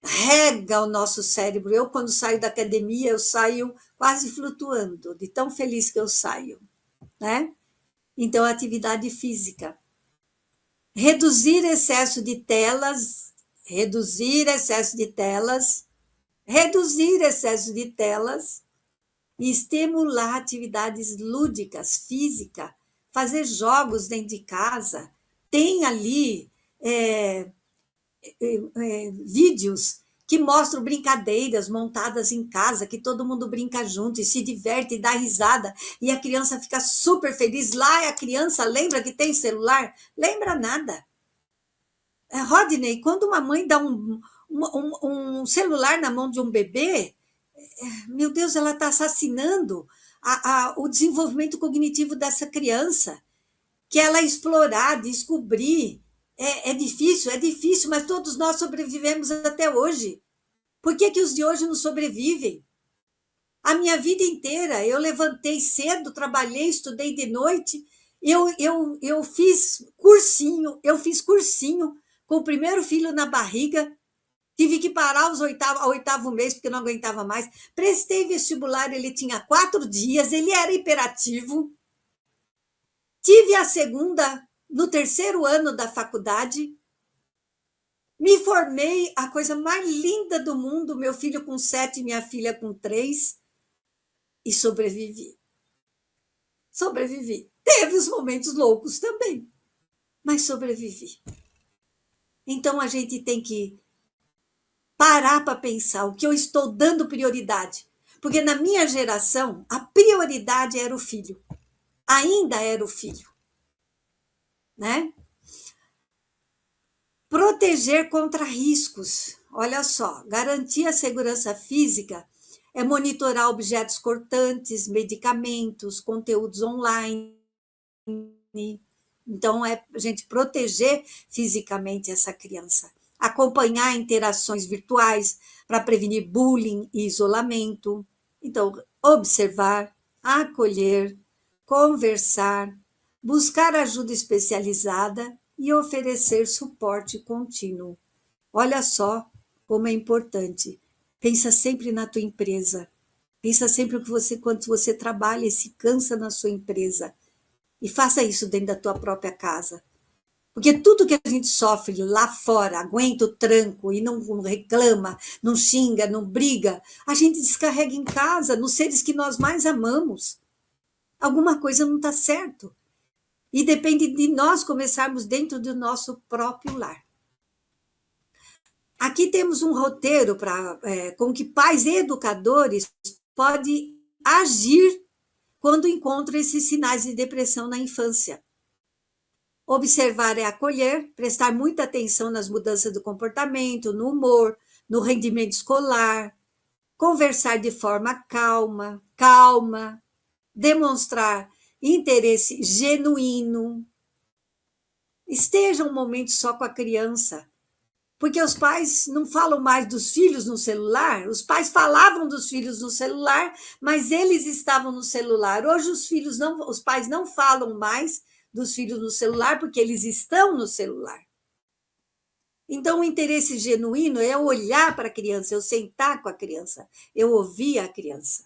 rega o nosso cérebro. Eu, quando saio da academia, eu saio quase flutuando, de tão feliz que eu saio, né? Então, atividade física. Reduzir excesso de telas, reduzir excesso de telas, reduzir excesso de telas e estimular atividades lúdicas, física, fazer jogos dentro de casa. Tem ali vídeos que mostram brincadeiras montadas em casa, que todo mundo brinca junto e se diverte e dá risada, e a criança fica super feliz. Lá a criança lembra que tem celular? Lembra nada. Rodney, quando uma mãe dá um celular na mão de um bebê, meu Deus, ela está assassinando o desenvolvimento cognitivo dessa criança, que ela explorar, descobrir. É difícil, mas todos nós sobrevivemos até hoje. Por que, que os de hoje não sobrevivem? A minha vida inteira, eu levantei cedo, trabalhei, estudei de noite, eu fiz cursinho com o primeiro filho na barriga, tive que parar ao oitavo mês, porque não aguentava mais. Prestei vestibular, ele tinha 4 dias, ele era hiperativo. Tive a segunda no terceiro ano da faculdade. Me formei, a coisa mais linda do mundo, meu filho com 7, minha filha com 3, e sobrevivi. Sobrevivi. Teve os momentos loucos também, mas sobrevivi. Então a gente tem que parar para pensar o que eu estou dando prioridade. Porque na minha geração, a prioridade era o filho. Ainda era o filho. Né? Proteger contra riscos. Olha só, garantir a segurança física é monitorar objetos cortantes, medicamentos, conteúdos online. Então, é a gente proteger fisicamente essa criança. Acompanhar interações virtuais para prevenir bullying e isolamento. Então, observar, acolher, conversar, buscar ajuda especializada e oferecer suporte contínuo. Olha só como é importante. Pensa sempre na tua empresa. Pensa sempre o que quanto você trabalha e se cansa na sua empresa. E faça isso dentro da tua própria casa. Porque tudo que a gente sofre lá fora, aguenta o tranco e não reclama, não xinga, não briga, a gente descarrega em casa, nos seres que nós mais amamos. Alguma coisa não está certo. E depende de nós começarmos dentro do nosso próprio lar. Aqui temos um roteiro com que pais e educadores podem agir quando encontram esses sinais de depressão na infância. Observar é acolher, prestar muita atenção nas mudanças do comportamento, no humor, no rendimento escolar, conversar de forma calma, demonstrar interesse genuíno. Esteja um momento só com a criança, porque os pais não falam mais dos filhos no celular, os pais falavam dos filhos no celular, mas eles estavam no celular. Hoje os pais não falam mais dos filhos no celular, porque eles estão no celular. Então, o interesse genuíno é eu olhar para a criança, eu sentar com a criança, eu ouvir a criança.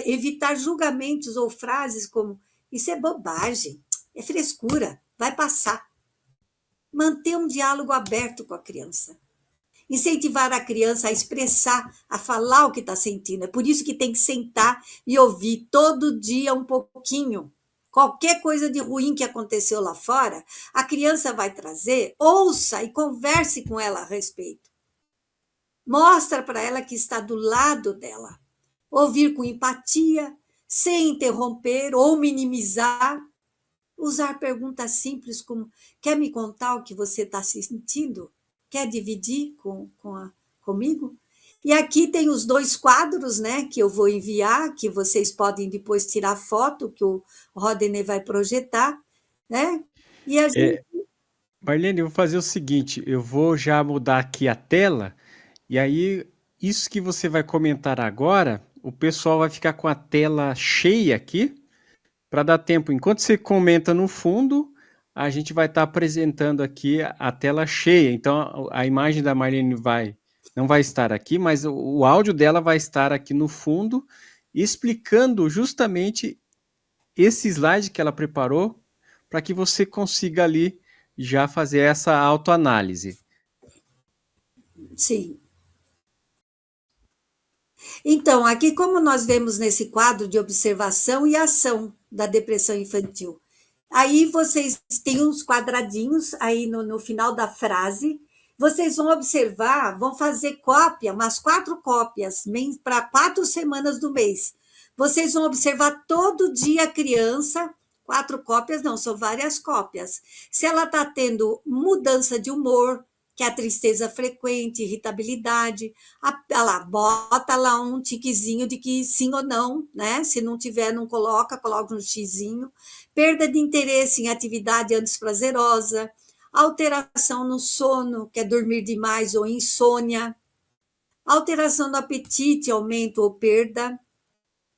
Evitar julgamentos ou frases como isso é bobagem, é frescura, vai passar. Manter um diálogo aberto com a criança. Incentivar a criança a expressar, a falar o que está sentindo. É por isso que tem que sentar e ouvir todo dia um pouquinho. Qualquer coisa de ruim que aconteceu lá fora, a criança vai trazer, ouça e converse com ela a respeito. Mostra para ela que está do lado dela. Ouvir com empatia, sem interromper ou minimizar. Usar perguntas simples como: quer me contar o que você está sentindo? Quer dividir comigo? E aqui tem os 2 quadros, né, que eu vou enviar, que vocês podem depois tirar foto, que o Rodney vai projetar, né? E a gente... Marlene, eu vou fazer o seguinte, eu vou já mudar aqui a tela, e aí isso que você vai comentar agora, o pessoal vai ficar com a tela cheia aqui, para dar tempo. Enquanto você comenta no fundo, a gente vai estar apresentando aqui a tela cheia. Então, a imagem da Marlene não vai estar aqui, mas o áudio dela vai estar aqui no fundo, explicando justamente esse slide que ela preparou, para que você consiga ali já fazer essa autoanálise. Sim. Então, aqui, como nós vemos nesse quadro de observação e ação da depressão infantil, aí vocês têm uns quadradinhos aí no final da frase, vocês vão observar, vão fazer cópia, umas 4 cópias para 4 semanas do mês. Vocês vão observar todo dia a criança, 4 cópias não, são várias cópias. Se ela está tendo mudança de humor, que é a tristeza frequente, irritabilidade. Bota lá um tiquezinho de que sim ou não, né? Se não tiver, não coloca um xizinho. Perda de interesse em atividade antes prazerosa, alteração no sono, que é dormir demais ou insônia, alteração do apetite, aumento ou perda,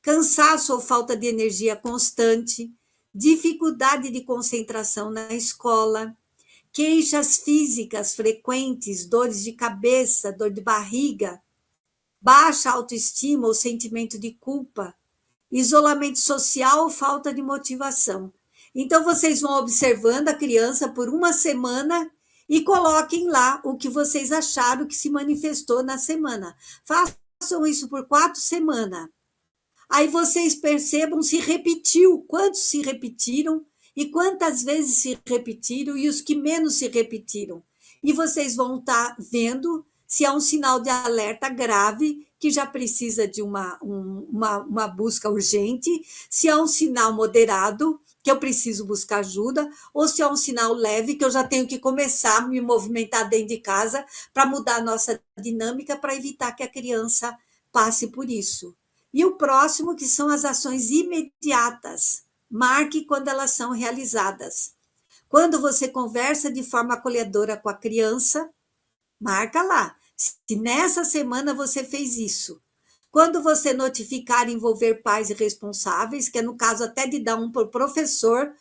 cansaço ou falta de energia constante, dificuldade de concentração na escola, queixas físicas frequentes, dores de cabeça, dor de barriga, baixa autoestima ou sentimento de culpa, isolamento social ou falta de motivação. Então, vocês vão observando a criança por uma semana e coloquem lá o que vocês acharam que se manifestou na semana. Façam isso por 4 semanas. Aí vocês percebam se repetiu, quantos se repetiram e quantas vezes se repetiram e os que menos se repetiram. E vocês vão estar vendo se é um sinal de alerta grave, que já precisa de uma busca urgente, se é um sinal moderado, que eu preciso buscar ajuda, ou se é um sinal leve, que eu já tenho que começar a me movimentar dentro de casa para mudar a nossa dinâmica, para evitar que a criança passe por isso. E o próximo, que são as ações imediatas. Marque quando elas são realizadas. Quando você conversa de forma acolhedora com a criança, marca lá. Se nessa semana você fez isso. Quando você notificar e envolver pais responsáveis, que é no caso até de dar um para o professor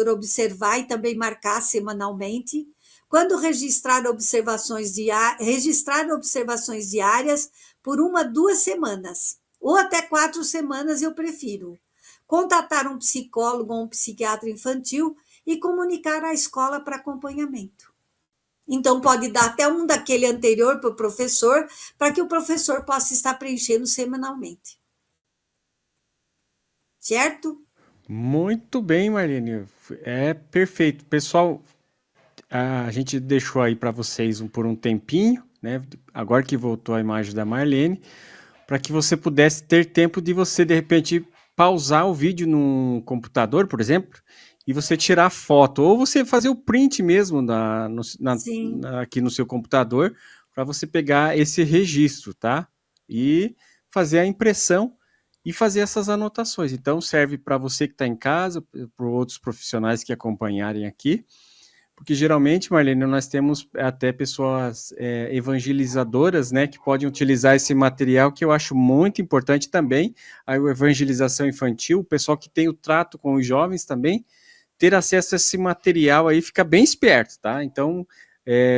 observar e também marcar semanalmente. Quando registrar observações diárias por 1, 2 semanas, ou até 4 semanas, eu prefiro. Contatar um psicólogo ou um psiquiatra infantil e comunicar à escola para acompanhamento. Então, pode dar até um daquele anterior para o professor, para que o professor possa estar preenchendo semanalmente. Certo? Muito bem, Marlene. É perfeito. Pessoal, a gente deixou aí para vocês por um tempinho, né? Agora que voltou a imagem da Marlene, para que você pudesse ter tempo de você, de repente, pausar o vídeo no computador, por exemplo, e você tirar foto, ou você fazer o print mesmo aqui no seu computador, para você pegar esse registro, tá? E fazer a impressão e fazer essas anotações. Então, serve para você que está em casa, para outros profissionais que acompanharem aqui, porque geralmente, Marlene, nós temos até pessoas evangelizadoras, né, que podem utilizar esse material, que eu acho muito importante também, a evangelização infantil, o pessoal que tem o trato com os jovens também, ter acesso a esse material aí, fica bem esperto, tá? Então,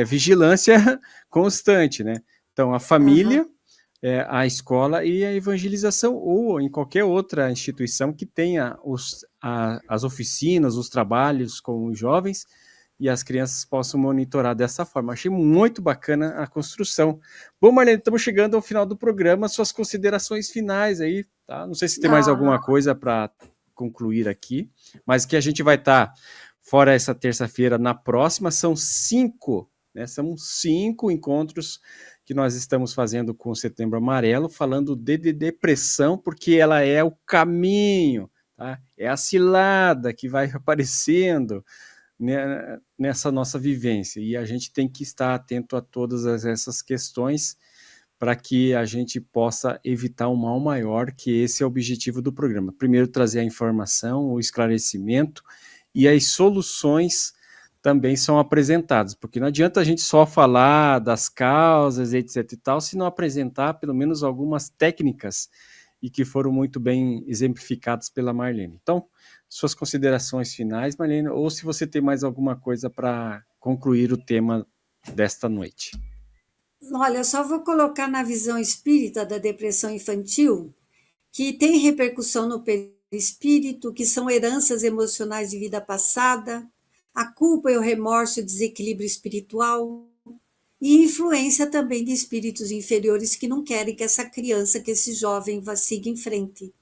vigilância constante, né? Então, a família, a escola e a evangelização, ou em qualquer outra instituição que tenha as oficinas, os trabalhos com os jovens, e as crianças possam monitorar dessa forma. Achei muito bacana a construção. Bom, Marlene, estamos chegando ao final do programa, suas considerações finais aí, tá? Não sei se tem mais alguma coisa para concluir aqui, mas que a gente vai estar fora essa terça-feira, na próxima, são 5, né? São 5 encontros que nós estamos fazendo com o Setembro Amarelo, falando de depressão, porque ela é o caminho, tá? É a cilada que vai aparecendo nessa nossa vivência, e a gente tem que estar atento a todas essas questões para que a gente possa evitar um mal maior, que esse é o objetivo do programa. Primeiro, trazer a informação, o esclarecimento, e as soluções também são apresentadas, porque não adianta a gente só falar das causas, etc e tal, se não apresentar pelo menos algumas técnicas, e que foram muito bem exemplificadas pela Marlene. Então, suas considerações finais, Marlene, ou se você tem mais alguma coisa para concluir o tema desta noite. Olha, eu só vou colocar na visão espírita da depressão infantil, que tem repercussão no perispírito, que são heranças emocionais de vida passada, a culpa e o remorso e o desequilíbrio espiritual, e influência também de espíritos inferiores que não querem que essa criança, que esse jovem siga em frente.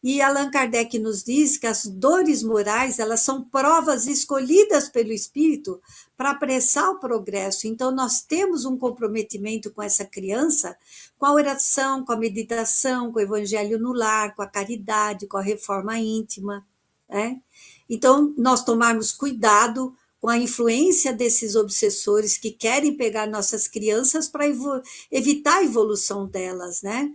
E Allan Kardec nos diz que as dores morais, elas são provas escolhidas pelo espírito para apressar o progresso. Então, nós temos um comprometimento com essa criança, com a oração, com a meditação, com o evangelho no lar, com a caridade, com a reforma íntima, né? Então, nós tomarmos cuidado com a influência desses obsessores que querem pegar nossas crianças para evitar a evolução delas, né?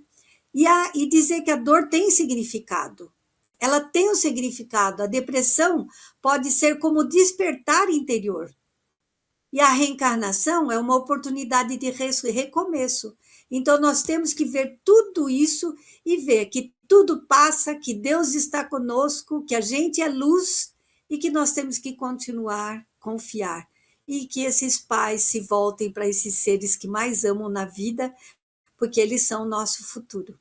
E dizer que a dor tem significado. Ela tem um significado. A depressão pode ser como despertar interior. E a reencarnação é uma oportunidade de recomeço. Então, nós temos que ver tudo isso e ver que tudo passa, que Deus está conosco, que a gente é luz e que nós temos que continuar, confiar. E que esses pais se voltem para esses seres que mais amam na vida, porque eles são o nosso futuro.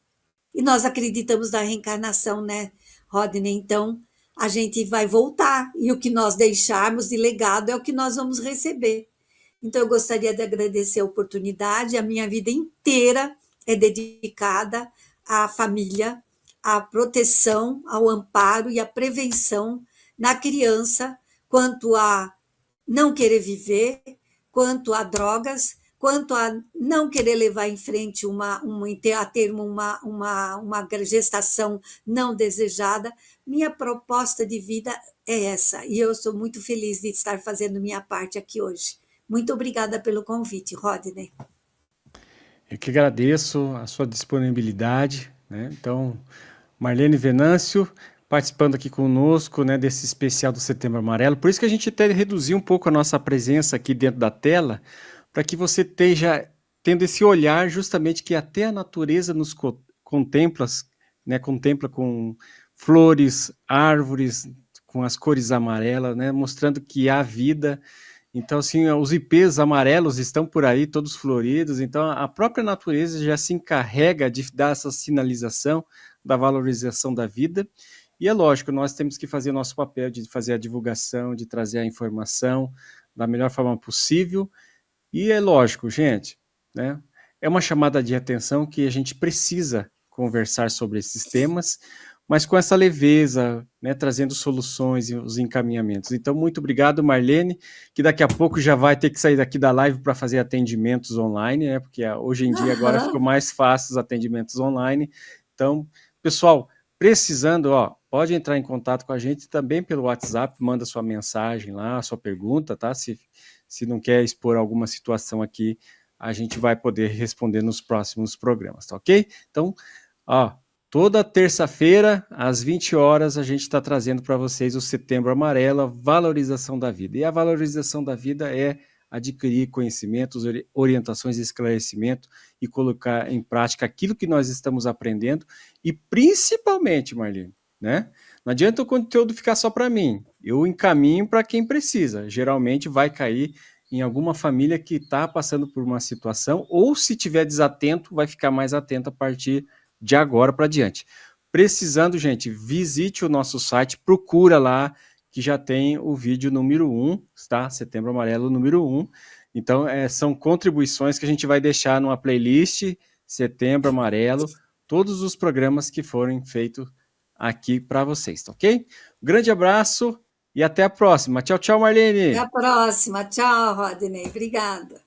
E nós acreditamos na reencarnação, né, Rodney? Então, a gente vai voltar, e o que nós deixarmos de legado é o que nós vamos receber. Então, eu gostaria de agradecer a oportunidade. A minha vida inteira é dedicada à família, à proteção, ao amparo e à prevenção na criança, quanto a não querer viver, quanto a drogas, quanto a não querer levar em frente a termo uma gestação não desejada. Minha proposta de vida é essa, e eu sou muito feliz de estar fazendo minha parte aqui hoje. Muito obrigada pelo convite, Rodney. Eu que agradeço a sua disponibilidade, né? Então, Marlene Venâncio participando aqui conosco, né, desse especial do Setembro Amarelo. Por isso que a gente até reduziu um pouco a nossa presença aqui dentro da tela, para que você esteja tendo esse olhar justamente que até a natureza nos contempla, né, contempla com flores, árvores, com as cores amarelas, né, mostrando que há vida. Então, assim, os ipês amarelos estão por aí, todos floridos. Então, a própria natureza já se encarrega de dar essa sinalização da valorização da vida. E é lógico, nós temos que fazer o nosso papel de fazer a divulgação, de trazer a informação da melhor forma possível. E é lógico, gente, né? É uma chamada de atenção que a gente precisa conversar sobre esses temas, mas com essa leveza, né, trazendo soluções e os encaminhamentos. Então, muito obrigado, Marlene, que daqui a pouco já vai ter que sair daqui da live para fazer atendimentos online, né, porque hoje em dia agora ficou mais fácil os atendimentos online. Então, pessoal, precisando, pode entrar em contato com a gente também pelo WhatsApp, manda sua mensagem lá, sua pergunta, tá? Se não quer expor alguma situação aqui, a gente vai poder responder nos próximos programas, tá ok? Então, toda terça-feira, às 20 horas, a gente está trazendo para vocês o Setembro Amarelo, a valorização da vida. E a valorização da vida é adquirir conhecimentos, orientações e esclarecimento e colocar em prática aquilo que nós estamos aprendendo e principalmente, Marlene, né? Não adianta o conteúdo ficar só para mim, eu encaminho para quem precisa. Geralmente vai cair em alguma família que está passando por uma situação ou se tiver desatento, vai ficar mais atento a partir de agora para diante. Precisando, gente, visite o nosso site, procura lá, que já tem o vídeo número 1, tá? Setembro Amarelo número 1. Então, são contribuições que a gente vai deixar numa playlist, Setembro Amarelo, todos os programas que forem feitos aqui para vocês, tá ok? Grande abraço e até a próxima. Tchau, tchau, Marlene. Até a próxima. Tchau, Rodney. Obrigada.